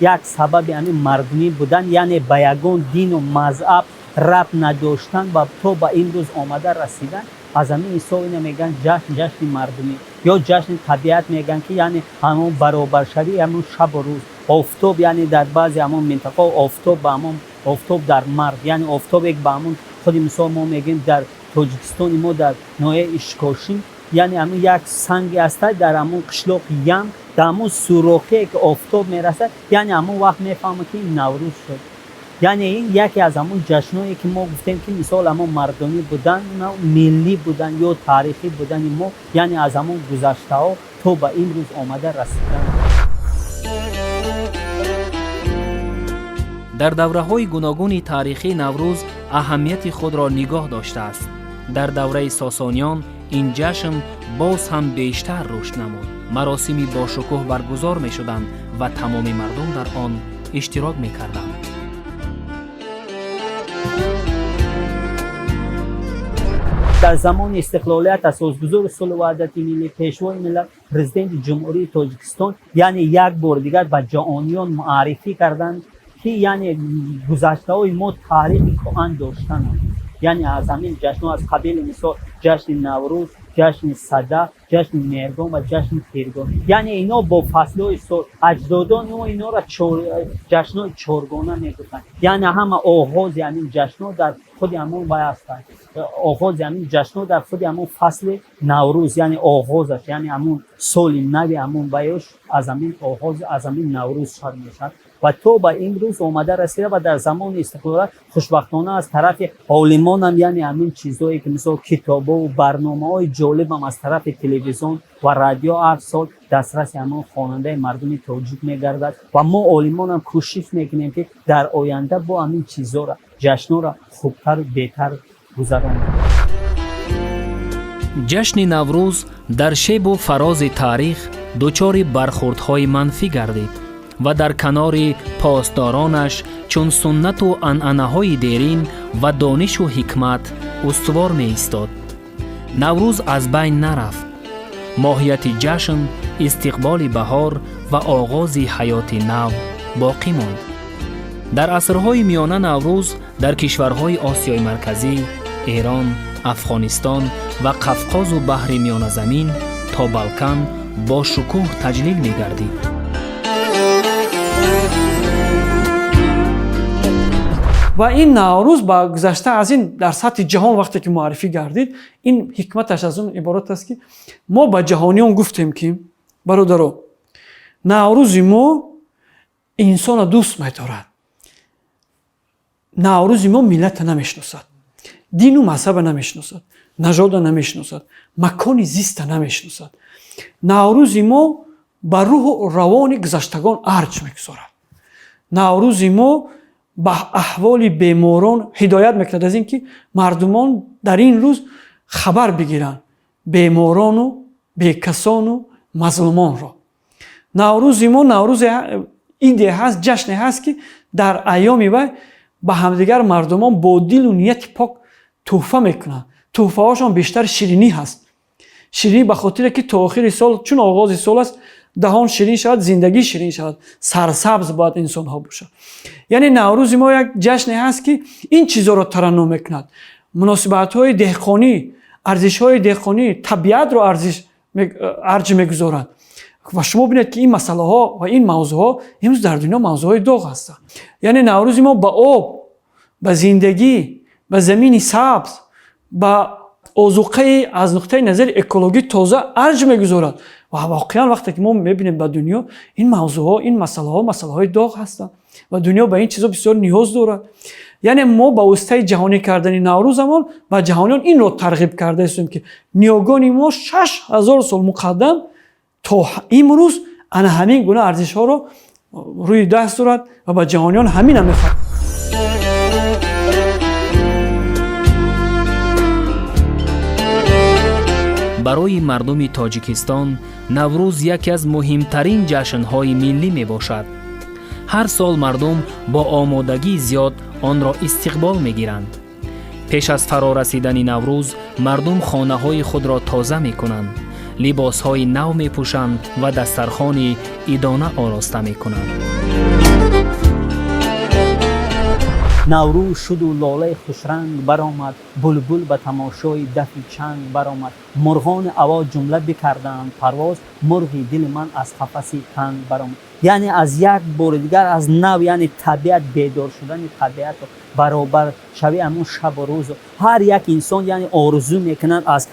یک سبب یعنی مردمی بودن، یعنی به یگان دین و مذهب ربط نداشتن و تا به امروز آمده رسیدن. از همین حساب اینو میگن جشن مردمی یا جشن طبیعت میگن که یعنی همون برابرشوی همون شب و روز. آفتاب یعنی در بعضی همون منطقه آفتاب به همون آفتاب در مرد، یعنی آفتاب یک به همون خود مثال ما میگیم در تاجیکستان ما در ناحیه اشکاشین، یعنی همون یک سنگی است در همون قشلاق یم در همون سوراخی که آفتاب میرسه، یعنی همون وقت میفهمه که نوروز شد. یعنی این یکی از همون جشنایی که ما گفتیم که مثال همون مردمی بودن، ملی بودن یا تاریخی بودن ما، یعنی از همون گذشته ها تا به امروز آمده رسیدن. در دوره‌های گوناگون تاریخی نوروز اهمیت خود را نگاه داشته است. در دوره ساسانیان این جشن باز هم بیشتر رشد نمود. مراسمی با شکوه برگزار می‌شدند و تمام مردم در آن اشتراک می‌کردند. در زمان استقلالیت اساسگذار صلح و وحدت ملی پیشوای ملت پرزیدنت جمهوری تاجیکستان یعنی یک بار دیگر به جهانیان معرفی کردند که یعنی گذشته‌های ما تاریخی کهن داشتند. یعنی از همین جشن‌ها از قبیل مثال جشن نوروز، جشن صدف، جشن مهرگان و جشن تیرگان، یعنی اینا با فصل‌های سال اجدادان ما اینا را جشن‌های چهارگانه میگفتند. یعنی همه آغاز یعنی جشن‌ها در خود همون وای هستند. آغاز یعنی جشن‌ها در خود همون فصل نوروز، یعنی آغازش، یعنی همون سال نو همون وایش از همین آغاز از همین نوروز شروع میشه و تو به امروز آمده رسیده و در زمان استقلال خوشبختانه از طرف عالمان هم یعنی همین چیزایی که مثل کتاب و برنامه‌های جالب هم از طرف تلویزیون و رادیو هر سال دسترس همون خواننده مردم تاجیک میگردد و ما عالمان هم کوشش میکنیم که در آینده با همین چیزا را جشن را خوبتر و بهتر گذرانیم. جشن نوروز در شیب و فراز تاریخ دچار برخوردهای منفی گردید و در کنار پاسدارانش چون سنت و عنعنه‌های دیرین و دانش و حکمت استوار می ایستاد. نوروز از بین نرفت. ماهیت جشن استقبال بهار و آغاز حیات نو باقی ماند. در عصرهای میانه نوروز در کشورهای آسیای مرکزی، ایران، افغانستان و قفقاز و بحر میانه زمین تا بالکان با شکوه تجلیل می گردید. و این نوروز با گذشته از این در سطح جهان وقتی که معرفی گردید، این حکمتش از اون عبارت است که ما با جهانیان گفتیم که برادرو نوروز ما انسان دوست می‌دارد. نوروز ما ملت نمیشناسد، دین و مذهب نمیشناسد، نژاد نمیشناسد، مکان زیست نمیشناسد. نوروز ما با روح و روان گذشتگان ارج میگذارد. نوروز ما با احوال بیماران هدایت میکند از اینکه مردمان در این روز خبر بگیرند بیماران و بیکسان و مظلومان را. نوروز ما نوروز ایده هست، جشن هست که در ایام وی به همدیگر مردمان با دل و نیت پاک تحفه میکنند. تحفه هاشان بیشتر شیرینی هست. شیرینی به خاطر که تا آخر سال چون آغاز سال است دهان شیرین شود، زندگی شیرین شود، سرسبز باید انسان ها باشد. یعنی نوروز ما یک جشن هست که این چیزا را ترنم میکند. مناسبت های دهقانی، ارزش های دهقانی، طبیعت را ارج میگذارند. و شما ببینید که این مسئله ها و این موضوع ها امروز در دنیا موضوع های داغ هستند. یعنی نوروز ما با آب، با زندگی، با زمین سبز، با آذوقه از نقطه نظر اکولوژی تازه ارج میگذارد. و واقعا وقتی که ما میبینیم به دنیا این موضوع ها، این مسئله های داغ هستند و دنیا به این چیزا بسیار نیاز دارد. یعنی ما با واسطه جهانی کردن نوروزمون و جهانیان این رو ترغیب کرده هستیم که نیاگان ما 6000 سال مقدم تا امروز انا همین گونه ارزش ها رو روی دست دارد و با جهانیان همین هم میخواد. برای مردم تاجیکستان نوروز یکی از مهمترین جشن‌های ملی میباشد. هر سال مردم با آمادگی زیاد آن را استقبال میگیرند. پیش از فرارسیدن نوروز مردم خانه‌های خود را تازه میکنند، لباس‌های نو میپوشند و دسترخوان عیدانه آراسته میکنند. نوروز شد و لاله خوشرنگ برآمد، بلبل به تماشای دف چنگ برآمد. مرغان هوا جمله بکردند پرواز، مرغی دل من از قفس تنگ برآمد. یعنی از یک بار دیگر از نو، یعنی طبیعت، بیدار شدن طبیعت برابر شوی همون شب و روز. هر یک انسان یعنی آرزو میکنند از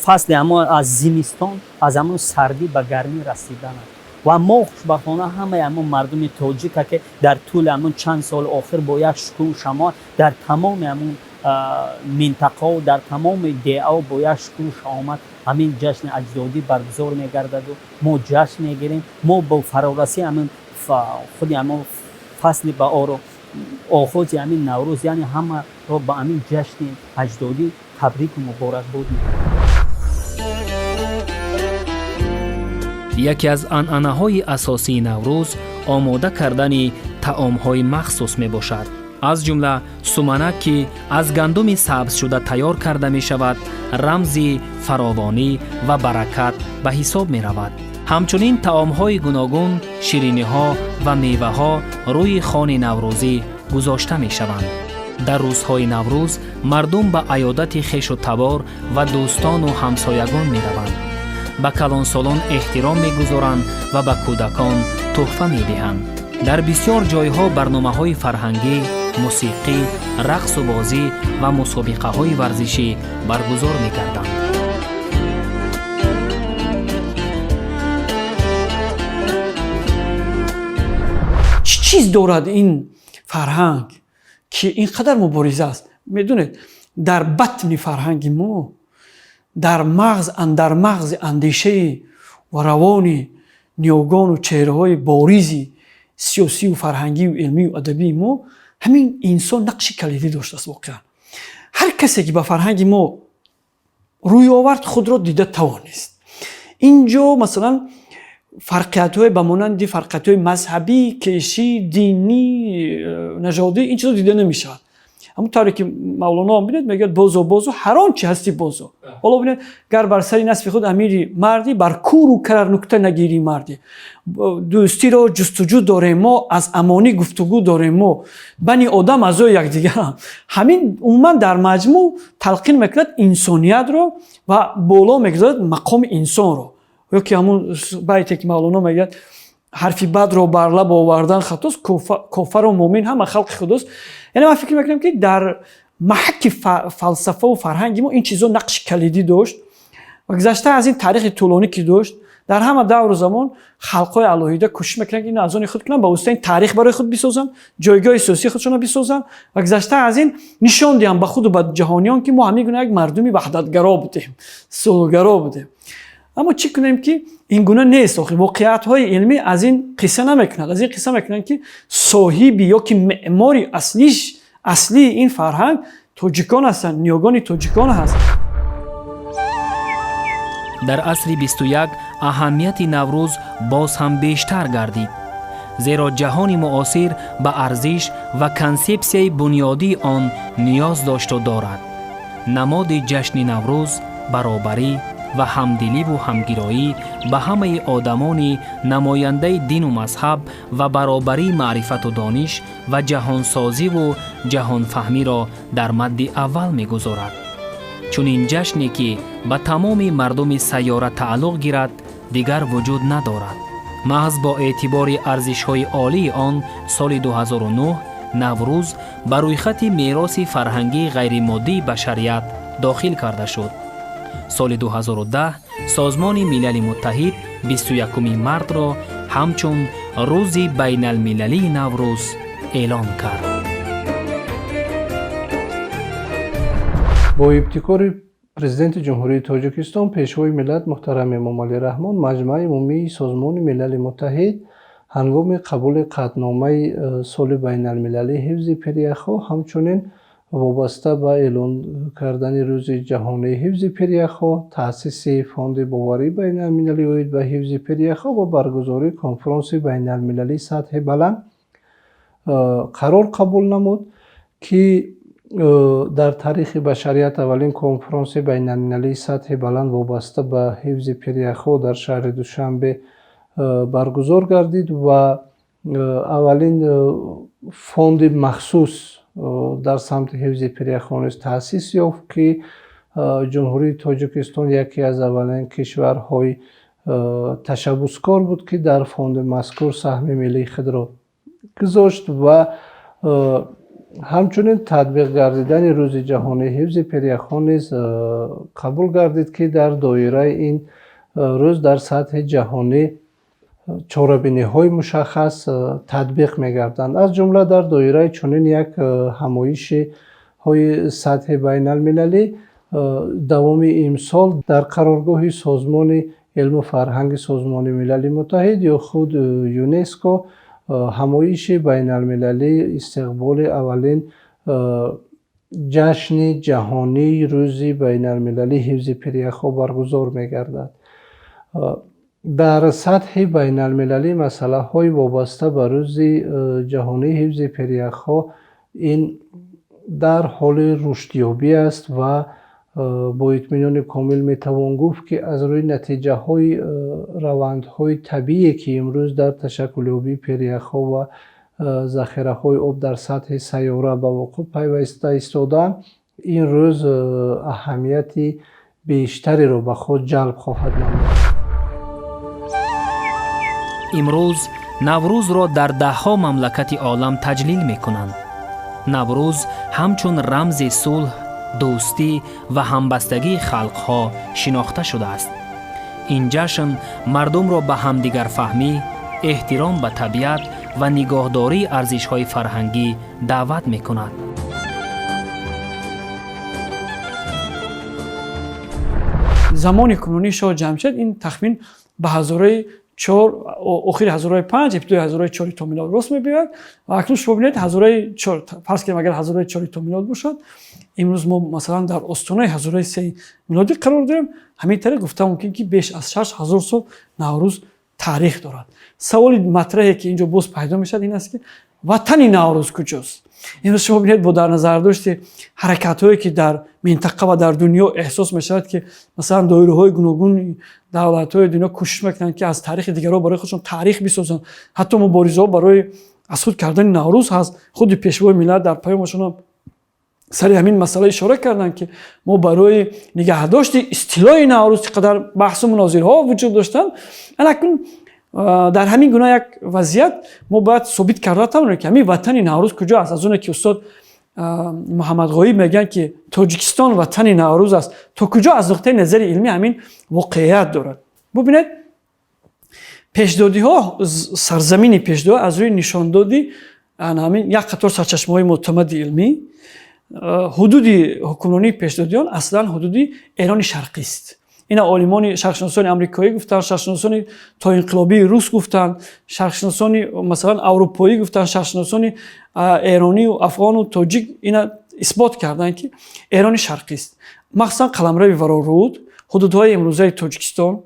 فصل اما از زمستان، از همون سردی به گرمی رسیدن. و ما خوشبختانه همه مردم تاجیک که در طول همون چند سال آخر با یک شکوه شما در تمام همون منطقه و در تمام دیعا با یک شکوه آمد همین جشن اجدادی برگزار میگردد و ما جشن میگیریم. ما با فرارسی همین خود همون فصل بهار و آغاز همین نوروز یعنی همه را با همین جشن اجدادی تبریک و مبارک بودیم. یکی از عنعنه‌های اساسی نوروز آماده کردن طعام‌های مخصوص میباشد. از جمله سومنک که از گندم سبز شده تیار کرده می شود رمزی فراوانی و برکت به حساب می رود. همچنین طعام‌های گوناگون، شیرینی‌ها و میوه‌ها روی خوان نوروزی گذاشته می شوند. در روزهای نوروز مردم به عیادت خویش و تبار و دوستان و همسایگان می روند. به کلانسالان احترام می گذارند و به کودکان تحفه می دهند. در بسیار جایها برنامه‌های فرهنگی، موسیقی، رقص و بازی و مسابقه‌های ورزشی برگزار می‌کردند. چیز دارد این فرهنگ که اینقدر مبارزه است. میدونید در بطن فرهنگ ما، در مغز اندیشه و روان نیاگان و چهره‌های باریزی سیاسی و فرهنگی و علمی و ادبی ما، همین انسان نقش کلیدی داشته است. واقعا هر کسی که به فرهنگ ما روی آورد خود را دیده توانست. اینجا مثلا فرقیت‌های به مانند فرقیت‌های مذهبی، کشی، دینی، نژادی این چیزا دیده نمی‌شود. همون طوری که مولانا میگه میگه بازو هر آنچه هستی بازو. حالا ببینید گر بر سری نصف خود امیری مردی، بر کور و کرر نکته نگیری مردی. دوستی را جستجو داریم ما، از امانی گفتگو داریم ما، بنی آدم از یکدیگر همین عموما در مجموع تلقین میکند انسانیت رو و بالا میگذارد مقام انسان رو. یا که همون بیتی که مولانا میگه حرفی بد رو بر لب آوردن خطاست، کافر و مؤمن هم خلق خداست. یعنی من فکر میکنم که در محک فلسفه و فرهنگ ما این چیزا نقش کلیدی داشت و گذشته از این تاریخ طولانی که داشت در همه دور و زمان خلقای الهیده کوشش میکنن که اینو از آن خود کنن، با واسطه این تاریخ برای خود بسازن، جایگاه سیاسی خودشون بسازن و گذشته از این نشان دهن به خود و به جهانیان که ما همین یک مردمی وحدتگرا بودیم، صلحگرا بودیم. اما چی کنیم که این گونه نیست. واقعیت های علمی از این قصه نمیکنند. از این قصه میکنند که صاحبی یا که معماری اصلی این فرهنگ تاجیکان هستند، نیاگان تاجیکان هستند. در عصر 21 اهمیت نوروز باز هم بیشتر گردید، زیرا جهان معاصر به ارزش و کنسپسیای بنیادی آن نیاز داشت و دارد. نماد جشن نوروز برابری و همدلی و همگرایی به همه آدمان نماینده دین و مذهب و برابری معرفت و دانش و جهانسازی و جهانفهمی را در مد اول می‌گذارد. چون این جشنی که به تمام مردم سیاره تعلق گیرد دیگر وجود ندارد. محض با اعتبار ارزش‌های عالی آن سال 2009 نوروز بر روی خط میراث فرهنگی غیر مادی بشریت داخل کرده شد. سال 2010 سازمان ملل متحد 21 مارس را همچون روز بین المللی نوروز اعلام کرد. با ابتکار پرزیدنت جمهوری تاجیکستان پیشوای ملت محترم امام علی رحمان، مجمع عمومی سازمان ملل متحد هنگام قبول قطعنامه سال بین المللی حفظ پریخ‌ها همچنین وابسته به اعلان کردن روز جهانی حفظ پریخ‌ها، تأسیس فاند باوری بین المللی اوید به حفظ پریخ‌ها و برگزاری کنفرانس بین المللی سطح بلند قرار قبول نمود که در تاریخ بشریت اولین کنفرانس بین المللی سطح بلند وابسته به حفظ پریخ‌ها در شهر دوشنبه برگزار گردید و اولین فاند مخصوص در سمت حفظ پریخ‌ها نیز تأسیس یافت که جمهوری تاجیکستان یکی از اولین کشورهای تشبسکار بود که در فاند مذکور سهم ملی خود را گذاشت و همچنین تطبیق گردیدن روز جهانی حفظ پریخ‌ها نیز قبول گردید که در دایره این روز در سطح جهانی چاره‌بینی‌های مشخص تطبیق می‌گردند. از جمله در دایره چنین یک همایش های سطح بین المللی دوام امسال در قرارگاه سازمان علم و فرهنگ سازمان ملل متحد یا خود یونسکو همایش بین المللی استقبال اولین جشن جهانی روز بین المللی حفظ پریخ‌ها برگزار می‌گردد. در سطح بین المللی مسئله های وابسته به روز جهانی حفظ پریخ‌ها این در حال رشدیابی است و با اطمینان کامل میتوان گفت که از روی نتیجه های روندهای طبیعی که امروز در تشکل یابی پریخ‌ها و ذخیره های آب در سطح سیاره به وقوع پیوسته ایستادند، این روز اهمیت بیشتری را به خود جلب خواهد نمود. امروز نوروز را در ده‌ها مملکت عالم تجلیل می‌کنند. نوروز همچون رمز صلح، دوستی و همبستگی خلق‌ها شناخته شده است. این جشن مردم را به همدیگر فهمی، احترام به طبیعت و نگاهداری ارزش‌های فرهنگی دعوت می‌کند. زمان کنونی شاه جمشید این تخمین به هزاره 4 اخیر هزاره 5 ابتدای هزاره 4 تا میلاد راست می‌بیاد و اکنون شما ببینید هزاره 4 فرض کنیم اگر هزاره 4 تا میلاد باشد امروز ما مثلا در استانه هزاره 3 میلادی قرار داریم. همین طریق گفتم ممکن که بیش از 6000 سال نوروز تاریخ دارد. سوال مطرحی که اینجا باز پیدا میشد این است که وطن نوروز کجاست؟ امروز شما ببینید با در نظر داشته حرکت‌هایی که در منطقه و در دنیا احساس میشود که مثلا دایره‌های گوناگون دولت‌های دنیا کوشش میکنند که از تاریخ دیگران برای خودشون تاریخ بسازند. حتی مبارزه‌ها برای اسود کردن نوروز هست. خود پیشوای ملت در پیامشون سر همین مسئله اشاره کردن که ما برای نگهداشت اصطلاح نوروز چقدر بحث و مناظره‌ها وجود داشتن. الان در همین گونه یک وضعیت ما باید ثابت کرده تمام که همین وطن نوروز کجا است. از اون که استاد محمد غایی میگن که تاجیکستان وطن نوروز است تا کجا از نقطه نظر علمی همین واقعیت دارد. ببینید پیشدادی ها سرزمین پیشداد از روی نشان دادی همین یک قطار سرچشمه های معتمد علمی حدود حکمرانی پیشدادیان اصلا حدود ایران شرقی است. اینا عالمان شرقشناسان آمریکایی گفتن، شرقشناسان تا انقلابی روس گفتن، شرقشناسان مثلا اروپایی گفتن، شرقشناسان ایرانی و افغان و تاجیک اینا اثبات کردن که ایران شرقی است. مخصوصا قلمرو ورارود، حدودهای امروزه تاجیکستان،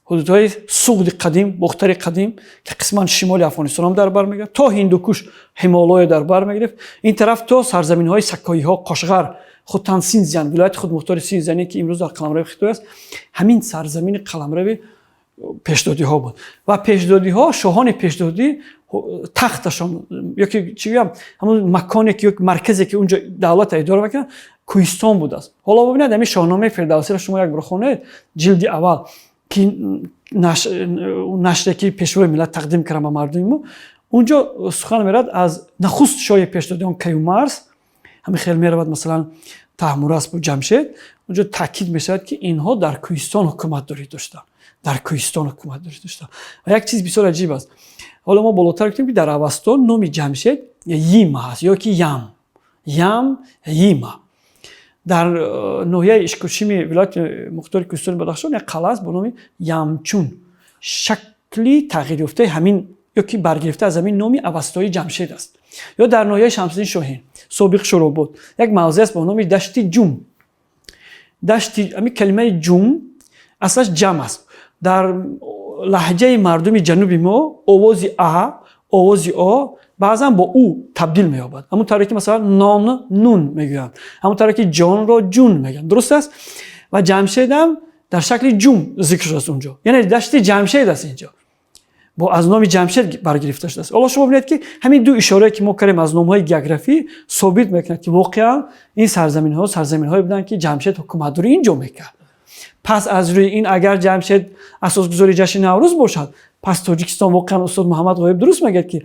حدودهای سوغد قدیم، بختر قدیم که قسما شمال افغانستان هم در بر میگرفت تا هندوکوش هیمالای در بر میگرفت، این طرف تا سرزمین های سکایی ها قاشغر خودتان سینزیان ولایت خود مختار سینزیانی که امروز در قلمرو خطو است، همین سرزمین قلمرو پیشدادی ها بود و پیشدادی ها شاهان پیشدادی تختشان یکی چی میگم همون مکانی که یک مرکزی که اونجا دولت اداره میکنه کوهستان بود است. حالا ببینید همین شاهنامه فردوسی را شما یک بار خوانید جلد اول که نشر که پیشوای ملت تقدیم کردن به مردم ما اونجا سخن میرد از نخست شاه پیشدادیان کیومرث همین خیلی میرود مثلا تحمورس با جمشید اونجا تاکید میشود که اینها در کوهستان حکومت داری داشتن، در کوهستان حکومت داری داشتن و یک چیز بسیار عجیب است. حالا ما بالاتر گفتیم که در اوستان نام جمشید یم هست یا که یم در ناحیه اشکوشیمی ولایت مختار کوهستان بدخشان یک قلعه است با نام یمچون شکلی تغییر یافته همین یا که برگرفته از همین نام اوستای جمشید است. یا در ناحیه شمس‌الدین شاهین سابق شروع بود یک موضع است با نام دشت جوم. دشت همین کلمه جوم اصلش جمع است. در لهجه مردم جنوبی ما آواز آواز بعضا با او تبدیل می‌یابد. همون طوری که مثلا نان نون میگن، همون طوری که جان را جون میگن، درست است؟ و جمشید هم در شکل جوم ذکر شده است اونجا، یعنی دشت جمشید است اینجا با از نام جمشید برگرفته شده است. حالا شما ببینید که همین دو اشاره که ما کردیم از نام‌های گئوگرافی ثابت می‌کنه که واقعا این سرزمین‌های بودن که جمشید حکومتداری اینجا می‌کرد. پس از روی این اگر جمشید اساسگذاری جشن نوروز باشد، پس تاجیکستان واقعا استاد محمد غایب درست میگه که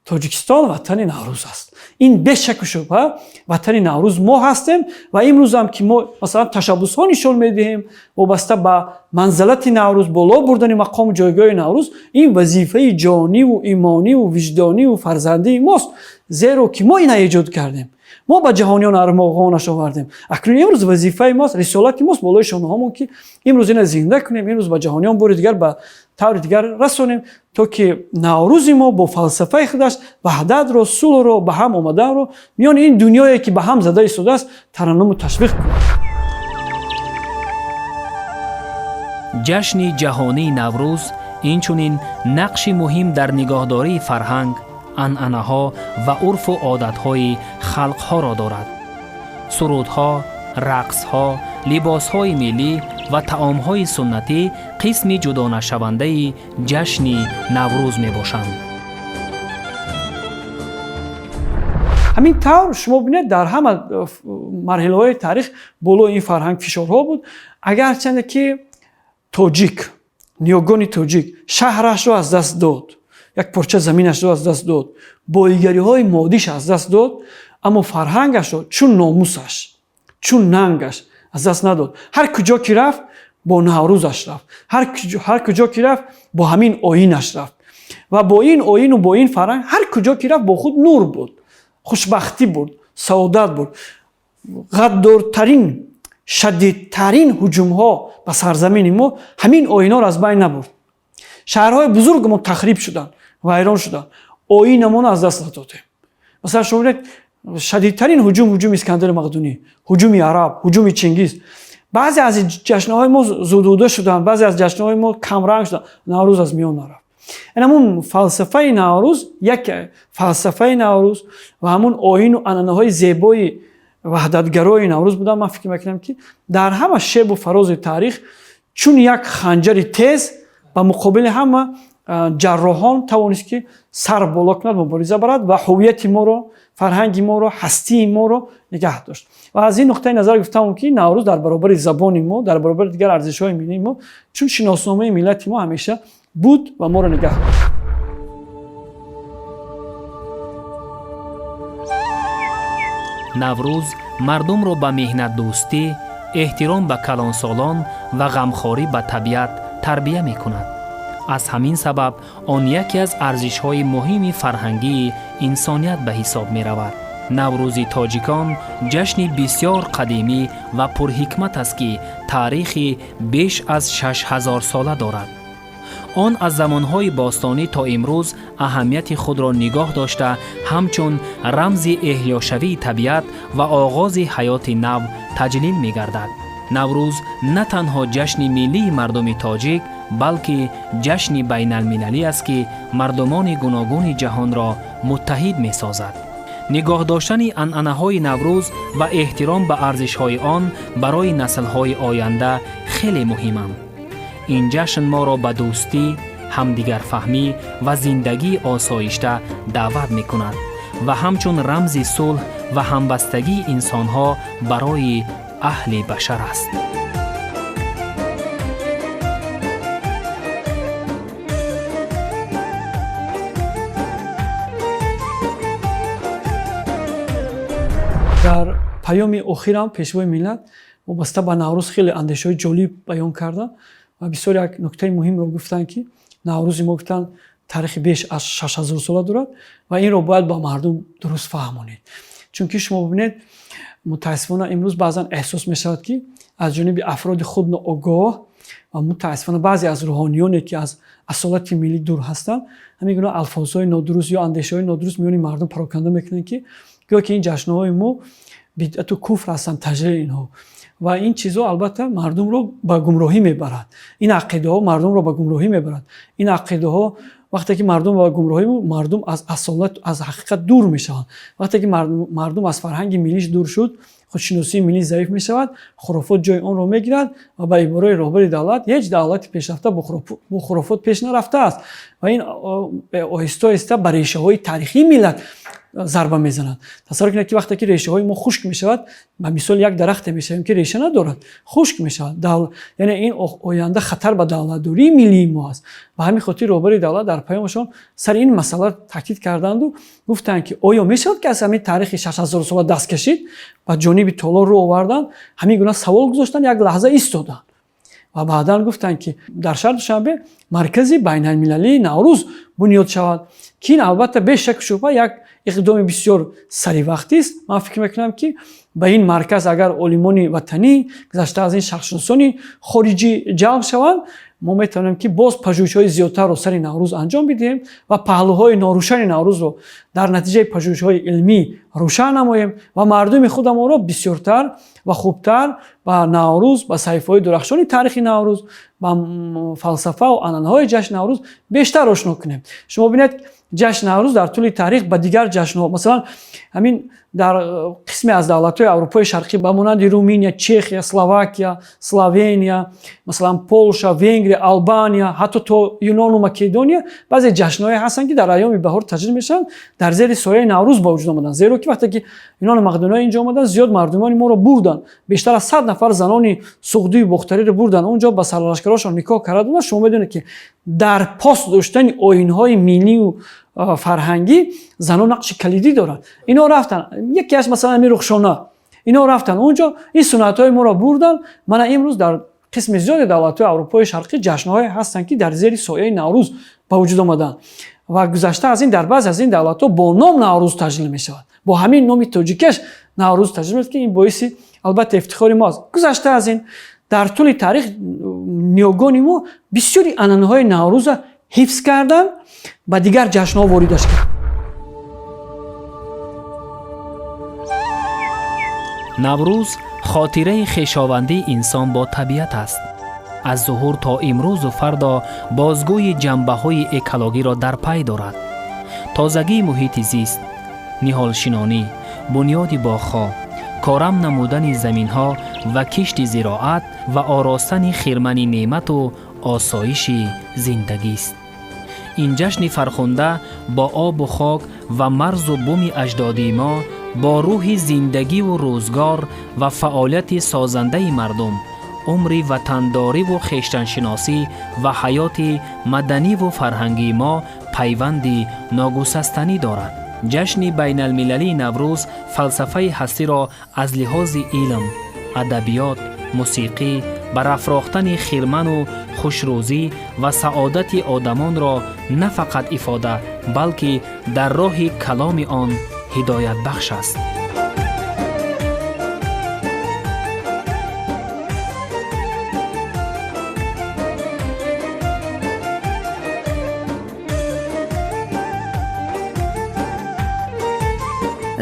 تاجیکستان وطن نوروز است. این به شک و شبهه وطن نوروز ما هستیم و امروز هم که ما مثلا تشبث ها نشون میدهیم وابسته به منزلت نوروز، بالا بردن مقام و جایگاه نوروز، این وظیفه جانی و ایمانی و وجدانی و فرزندی ماست، زیرا که ما این ایجاد کردیم، ما به جهانیان ارمغانش آوردیم. اکنون امروز وظیفه ماست، رسالت ماست بالای شانه هامون که امروز این زنده کنیم، امروز به جهانیان بار دیگر به طور دیگر رسونیم تا که نوروز ما با فلسفه خودش وحدت رو، صلح رو، به هم آمدن رو میان این دنیایی که به هم زده ایستاده است ترنم و تشویق کنیم. جشن جهانی نوروز اینچنین نقشی مهم در نگهداری فرهنگ، عنعنه‌ها و عرف و عادت‌های خلق‌ها را دارد. سرودها، رقص‌ها، لباس‌های ملی و طعام‌های سنتی قسمی جدا نشونده جشن نوروز می‌باشند. همین طور شما ببینید در همه مرحله‌های تاریخ بالا این فرهنگ فشارها بود. اگرچند که تاجیک، نیوگان تاجیک شهرش را از دست داد، یک پارچه زمینش را از دست داد، بایگری‌های مادیش از دست داد، اما فرهنگش را چون ناموسش، چون ننگش از دست نداد. هر کجا که رفت با نوروزش رفت، هر کجا که رفت با همین آیینش رفت. و با این آیین و با این فرهنگ هر کجا که رفت با خود نور بود، خوشبختی بود، سعادت بود. غدارترین شدیدترین هجوم ها به سرزمین ما همین آیین ها را از بین نبرد. شهرهای بزرگ ما تخریب شدن، ویران شدن، آیین ما از دست دادیم. مثلا شما ببینید شدیدترین هجوم اسکندر مقدونی، هجوم عرب، هجوم چنگیز. بعضی از جشن‌های ما زدوده شدن، بعضی از جشن‌های ما کمرنگ شدن. نوروز از میان نرفت. این همون فلسفه نوروز، یک فلسفه نوروز و همون آیین و عنعنه‌های زیبای وحدتگرای نوروز بودن. من فکر می‌کنم که در همه شب و فراز تاریخ چون یک خنجر تیز به مقابل همه جراحان توانست که سر بالا کند، مبارزه برد و هویت ما رو، فرهنگ ما رو، هستی ما رو نگه داشت. و از این نقطه نظر گفتم که نوروز در برابر زبان ما، در برابر دیگر ارزش‌های ملی ما، چون شناسنامه ملت ما همیشه بود و ما رو نگه داشت. نوروز مردم را به مهنت دوستی، احترام به کلانسالان و غمخواری به طبیعت تربیه می کند. از همین سبب آن یکی از ارزش‌های مهم فرهنگی انسانیت به حساب می رود. نوروز تاجیکان جشن بسیار قدیمی و پرحکمت است که تاریخی بیش از 6000 ساله دارد. آن از زمانهای باستانی تا امروز اهمیت خود را نگاه داشته همچون رمز احیاشوی طبیعت و آغاز حیات نو تجلیل می گردد. نوروز نه تنها جشن ملی مردم تاجیک بلکه جشن بین المللی است که مردمان گوناگون جهان را متحد می سازد. نگاه داشتن عنعنه‌های نوروز و احترام به ارزش‌های آن برای نسل‌های آینده خیلی مهمند. این جشن ما را به دوستی، همدیگر فهمی و زندگی آسایشته دعوت می کند و همچون رمز صلح و همبستگی انسان‌ها برای اهل بشر است. در پیام اخیرم پیشوای ملت وابسته به نوروز خیلی اندیشه‌های جالب بیان کردن و بسیار یک نکته مهم رو گفتن که نوروز ما گفتن تاریخ بیش از 6000 ساله دارد و این رو باید با مردم درست فهمونید. چون که شما ببینید متاسفانه امروز بعضا احساس می شود که از جانب افراد خود ناآگاه و متاسفانه بعضی از روحانیانی که از اصالت ملی دور هستند همین گونه الفاظهای نادرست یا اندیشه‌های نادرست میان مردم پراکنده میکنن که گویا که این جشن‌های ما بدعت و کفر هستند، تجلیل اینها و این چیزها البته مردم رو به گمراهی میبرد. این عقیده ها مردم رو به گمراهی میبرد. این عقیده ها وقتی که مردم به گمراهی مردم از اصالت از حقیقت دور میشوند. وقتی که مردم از فرهنگ ملیش دور شد خودشناسی ملی ضعیف میشود، خرافات جای آن رو میگیرد و به عباره رهبر دولت هیچ دولتی پیشرفته با خرافات پیش نرفته است و این آهسته آهسته به ریشه های تاریخی ملت ضربه میزنند. تصور کنید که وقتی که ریشه های ما خشک میشود، به مثال یک درخت میشویم که ریشه ندارد، خشک میشود، یعنی این آینده خطر به دولتداری ملی ما است. و همین خاطر رهبر دولت در پیامشان سر این مسئله تاکید کردند و گفتند که آیا میشود که از همین تاریخ 6000 ساله دست کشید و جانب تالار رو آوردن، همین گونه سوال گذاشتن، یک لحظه ایستادن و بعداً گفتند که در شهر دوشنبه مرکزی بین المللی نوروز بنیاد شود که این البته به شک شبهه یک اقدام بسیار سریع وقتی است. من فکر میکنم که به این مرکز اگر عالمان وطنی گذشته از این شخصشناسان خارجی جلب شوند ما میتونیم که باز پژوهش‌های زیادتر رو سر نوروز انجام بدیم و پهلوهای ناروشن نوروز رو در نتیجه پژوهش‌های علمی روشن نماییم و مردم خودمون رو بسیارتر و خوبتر با نوروز، با صحیفه‌های درخشان تاریخ نوروز، با فلسفه و عنعنه‌های جشن نوروز بیشتر آشنا کنیم. شما ببینید جشن نوروز در طول تاریخ با دیگر جشن‌ها مثلا همین در قسمی از دولت‌های اروپای شرقی به مانند رومانیا، چخیا، اسلواکیا، اسلوونیا، مثلا پولشا، ونگریا، آلبانیا، حتی تو یونان و مکدونیا بعضی جشن‌های هستند که در ایام بهار تجلیل میشن در زیر سایه نوروز با وجود آمدن. زیرا که وقتی که یونان و مقدونیا اینجا آمدن زیاد مردمان ما رو بردن، بیشتر از 100 نفر زنان سعودی و بختری رو بردن اونجا با سرلشکراشون نکاح کردن. شما بدونید که در پاس داشتن آیین‌های ملی و فرهنگی زنان نقش کلیدی دارند. اینا رفتن یکی از مثلا رخشانه اینا رفتن اونجا این سنت‌های ما را بردن. من امروز در қисми зиёди давлатҳои Аврупои Шарқӣ ҷашнҳое ҳастанд, ки дар зери сояи Наврӯз ба вуҷуд омаданд ва гузашта аз ин дар баъзе аз ин давлатҳо бо ном Наврӯз таҷлил мешавад. Бо ҳамин номи тоҷикиаш Наврӯз таҷлил мешавад, ки ин боиси албатта ифтихори мост. Гузашта аз ин дар тӯли таърих ниёгони мо бисёри анъанаҳои Наврӯза ҳифз кардан ба дигар ҷашнҳо воридаш кард. наврӯз хотираи хешовандии инсон бо табиат аст. аз зуҳур то имрӯзу фардо бозгӯи ҷанбаҳои экологиро дар пай дорад. тозагии муҳити зист, ниҳолшинонӣ, бунёди боғҳо, корам намудани заминҳо ва кишти зироат ва оростани хирмани неъмату осоиши зиндагист. ин ҷашни фархунда бо обу хок ва марзу буми аҷдодии мо, бо рӯҳи зиндагиву рӯзгор ва фаъолияти созандаи мардум, умри ватандориву хештаншиносӣ ва ҳаёти маданиву фарҳангии мо пайванди ногусастанӣ дорад. ҷашни байналмилалии Наврӯз фалсафаи ҳастиро аз лиҳози илм, адабиёт, мусиқӣ, барафрохтани хирману хушрӯзӣ ва саодати одамонро на фақат ифода, балки дар роҳи каломи он ҳидоятбахш аст.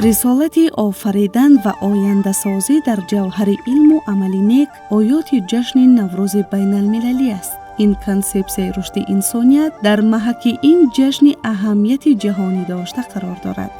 рисолати офаридан ва ояндасозӣ дар ҷавҳари илму амали нек оёти ҷашни Наврӯзи байналмилалӣ аст. ин консепсияи рушди инсоният дар маҳаки ин ҷашни аҳамияти ҷаҳонӣ дошта қарор дорад.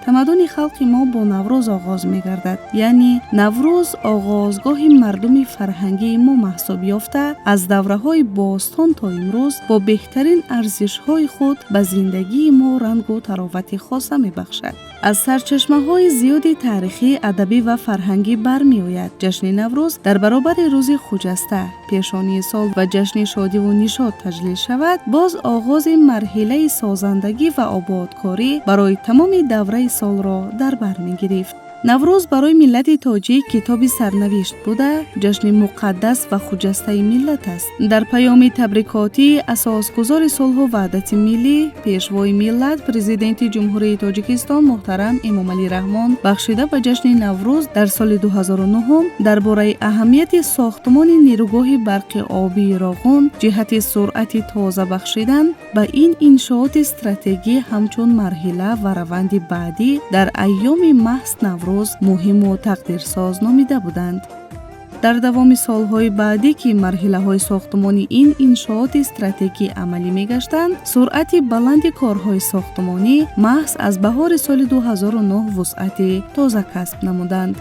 тамаддуни халқи мо бо Наврӯз оғоз мегардад, яъне Наврӯз оғозгоҳи мардуми фарҳангии мо маҳсуб ёфта, аз давраҳои бостон то имрӯз бо беҳтарин арзишҳои худ ба зиндагии мо рангу таровати хоса мебахшад. аз сарчашмаҳои зиёди таърихӣ, адабӣ ва фарҳангӣ бармеояд. ҷашни Наврӯз дар баробари рӯзи хуҷаста, пешонии сол ва ҷашни шодиву нишод таҷлил шавад, боз оғози марҳилаи созандагӣ ва ободкорӣ барои тамоми давраи солро дар бар мегирифт. Наврӯз барои миллати тоҷик китоби сарнавишт буда, ҷашни муқаддас ва хуҷастаи миллат аст. дар паёми табрикотӣ асосгузори сулҳу ваҳдати миллӣ, пешвои миллат, президенти ҷумҳурии Тоҷикистон муҳтарам Эмомалӣ Раҳмон бахшида ба ҷашни Наврӯз дар соли 2009 дар бораи аҳамияти сохтмони нерӯгоҳи барқи обии Роғун ҷиҳати суръати тоза бахшидан ба ин иншооти стратегӣ ҳамчун марҳила ва раванди баъдӣ дар айёми маҳз Наврӯз муҳиму тақдирсоз номида буданд. дар давоми солҳои баъдӣ ки марҳилаҳои сохтмони ин иншооти стратегӣ амалӣ мегаштанд, суръати баланди корҳои сохтмонӣ маҳз аз баҳори соли 2009 вусъати тоза касб намуданд.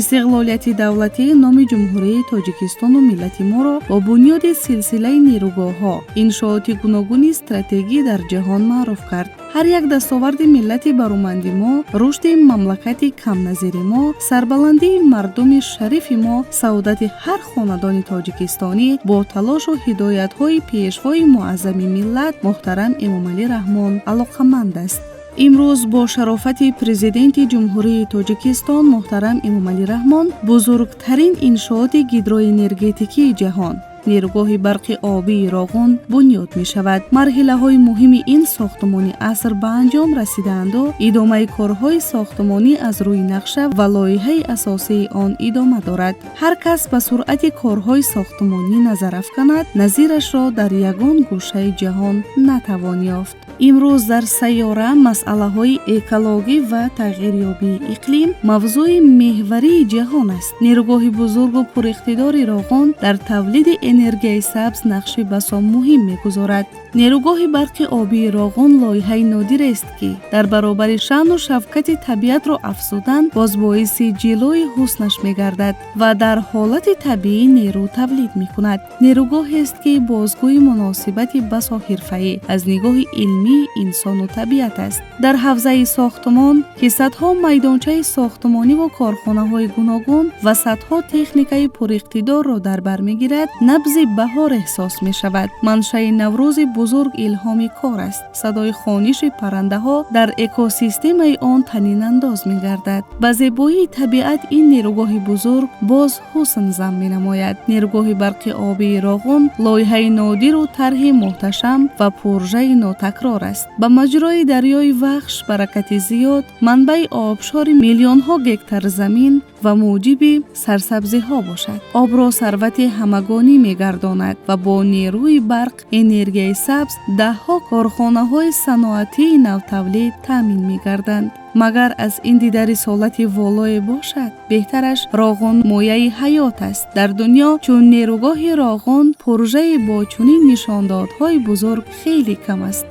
истиқлолияти давлатӣ номи ҷумҳурии Тоҷикистону миллати моро бо бунёди силсилаи нерӯгоҳҳо, иншооти гуногуни стратегӣ дар ҷаҳон маъруф кард. ҳар як дастоварди миллати бароманди мо, рушди мамлакати камназири мо, сарбаландии мардуми шарифи мо, саодати ҳар хонадони тоҷикистонӣ бо талошу ҳидоятҳои пешвои муаззами миллат муҳтарам Эмомалӣ Раҳмон алоқаманд аст. имрӯз бо шарофати президенти ҷумҳурии Тоҷикистон муҳтарам Эмомалӣ Раҳмон бузургтарин иншооти гидроэнергетикии ҷаҳон, нерӯгоҳи барқи обии Роғун бунёд мешавад. марҳилаҳои муҳими ин сохтмони аср ба анҷом расидаанду идомаи корҳои сохтмонӣ аз рӯи нақша ва лоиҳаи асосии он идома дорад. ҳар кас ба суръати корҳои сохтмонӣ назар афканад, назирашро дар ягон гӯшаи ҷаҳон натавон ёфт. имрӯз дар сайёра масъалаҳои экологӣ ва тағйирёбии иқлим мавзӯи меҳварии ҷаҳон аст. нерӯгоҳи бузургу пуриқтидори Роғун дар тавлиди энергияи сабз нақши басо муҳим мегузорад. нерӯгоҳи барқи обии Роғун лоиҳаи нодирест, ки дар баробари шаъну шафқати табиатро афзудан боз боиси ҷилои ҳуснаш мегардад ва дар ҳолати табиӣ нерӯ тавлид мекунад. нерӯгоҳест, ки бозгӯи муносибати басо ҳирфаӣ аз нигоҳи илмии инсону табиат аст. дар ҳавзаи сохтмон, ки садҳо майдончаи сохтмониву корхонаҳои гуногун ва садҳо техникаи пуриқтидорро дар бар мегирад, на سرسبز بهار احساس می شود. منشأ نوروز بزرگ الهام کار است. صدای خوانش پرنده ها در اکوسیستم آن طنین انداز می گردد. به زیبایی طبیعت این نیروگاه بزرگ باز حسن زن می نماید. نیروگاه برق آبی راغون لایحه نادر و طرح محتشم و پروژه ناتکرار است. به مجرای دریای وخش برکت زیاد، منبع آبشار میلیون ها گکتار زمین و موجب سرسبزی ها باشد. آب را ثروت همگانی می گرداند و با نیروی برق انرژی سبز ده ها کارخانه های صنعتی نوتولید تامین می گردند. مگر از این دیده رسالت والای باشد؟ بهترش راغون مایه حیات است. در دنیا چون نیروگاه راغون پروژه با چنین نشاندادهای بزرگ خیلی کم است.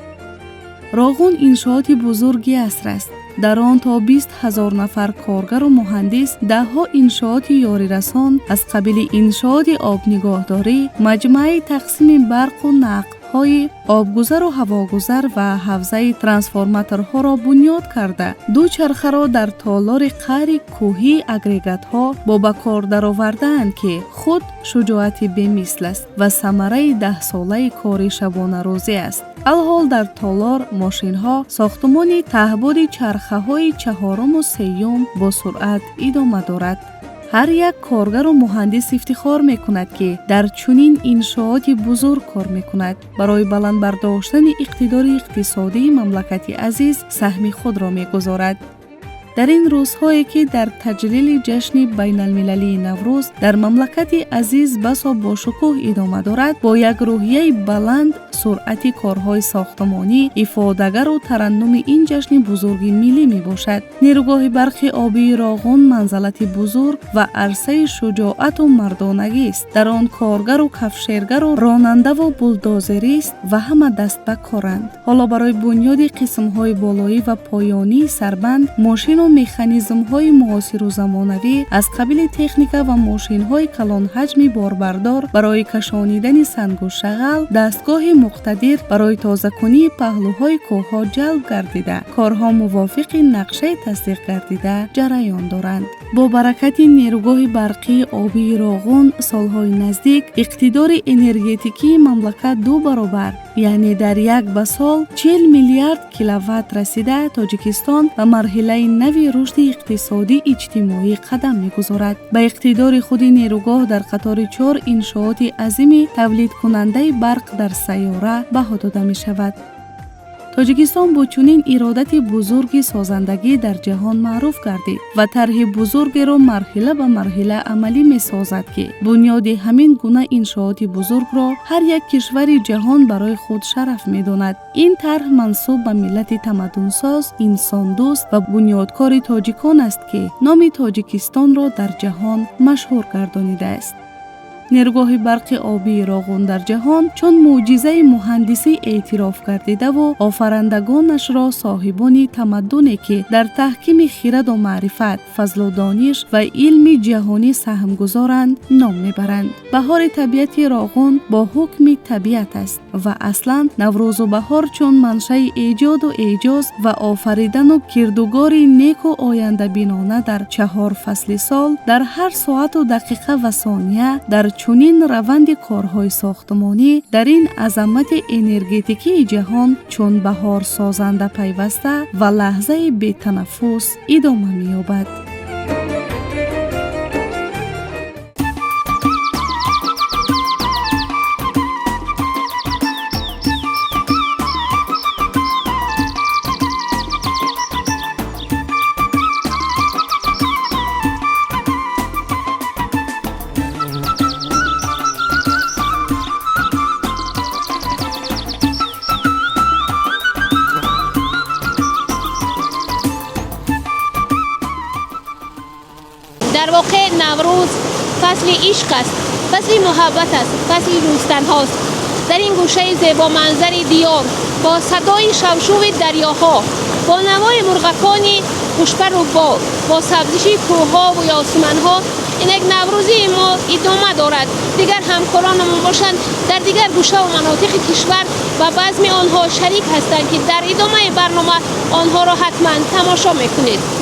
راغون انشاءات بزرگی عصر است. در آن تا 20,000 نفر کارگر و مهندس، ده ها انشاءات یاری رسان از قبیل انشاءات آب نگاهداری، مجمع تقسیم برق و نقل‌های آبگذر و هواگذر و حوزه ترانسفورماتورها را بنیاد کرده، دو چرخه را در تالار قعر کوهی اگریگات‌ها با بکار درآورده‌اند که خود شجاعت بی‌مثل است و ثمره 10 ساله کار شبانه روزی است. الحال در تالار ماشین‌ها ساختمان تهباد چرخه‌های چهارم و سیوم با سرعت ادامه دارد. هر یک کارگر و مهندس افتخار می‌کند که در چنین انشاءات بزرگ کار می‌کند. برای بلند برداشتن اقتدار اقتصادی مملکت عزیز سهم خود را می‌گذارد. در این روزهایی که در تجلیل جشن بین المللی نوروز در مملکت عزیز بسا با شکوه ادامه دارد، با یک روحیه بلند سرعت کارهای ساختمانی افاده‌گر و ترنم این جشن بزرگ ملی می باشد. نیروگاه برق آبی راغون منزلت بزرگ و عرصه شجاعت و مردانگی است. در آن کارگر و کفشیرگر و راننده و بولدوزریست و همه دست به کارند. حالا برای بنیاد قسم‌های بالایی و پایانی سربند، ماشین و مکانیزم‌های معاصر و زمانوی از قبیل تکنیکا و ماشین‌های کلان حجم باربردار برای کشانیدن سنگ و شغل، دستگاه مقتدر برای تازه‌کنی پهلوهای کوه‌ها جلب گردیده، کارها موافق نقشه تصدیق گردیده جریان دارند. با برکت نیروگاه برقی آبی راغون سالهای نزدیک اقتدار انرژتیکی مملکت 2 برابر، یعنی در یک به سال 40 میلیارد کیلووات رسیده، تاجیکستان به مرحله نوی رشد اقتصادی اجتماعی قدم می‌گذارد. به اقتدار خود نیروگاه در قطار 4 انشاءات عظیم تولید کننده برق در سیاره بها داده می‌شود. تاجیکستان با چنین ارادت بزرگی سازندگی در جهان معروف گردید و طرح بزرگ را مرحله به مرحله عملی می سازد که بنیاد همین گونه انشاءات بزرگ را هر یک کشور جهان برای خود شرف می داند. این طرح منسوب به ملت تمدنساز، انسان دوست و بنیادکار تاجیکان است که نام تاجیکستان را در جهان مشهور گردانیده است. نیروگاه برق آبی راغون در جهان چون معجزه مهندسی اعتراف گردیده و آفرندگانش را صاحبان تمدنی که در تحکیم خرد و معرفت، فضل و دانش و علم جهانی سهم گذارند نام میبرند. بهار طبیعت راغون با حکم طبیعت است و اصلا نوروز و بهار چون منشأ ایجاد و اعجاز و آفریدن و کردگار نیک و آینده بینانه در 4 فصل سال، در هر ساعت و دقیقه و ثانیه در چنین روند کارهای ساختمانی در این عظمت انرژتیکی جهان چون بهار سازنده پیوسته و لحظه بی تنفس ادامه می‌یابد. در واقع نوروز فصل عشق است، فصل محبت است، فصل روستن هاست. در این گوشه زیبا منظر دیار با صدای شوشو دریاها، با نوای مرغکان خوشپر و بال، با سبزش کوهها و یاسمنها، این یک نوروزی ما ادامه دارد. دیگر همکارانمون باشند در دیگر گوشه و مناطق کشور و بزم آنها شریک هستند که در ادامه برنامه آنها را حتما تماشا میکنید.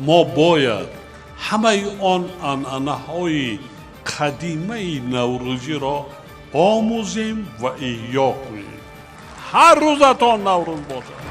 ما باید همه آن عنعنه‌های قدیمه نوروزی را آموزیم و احیا کنیم. هر روزتان نوروز باشد.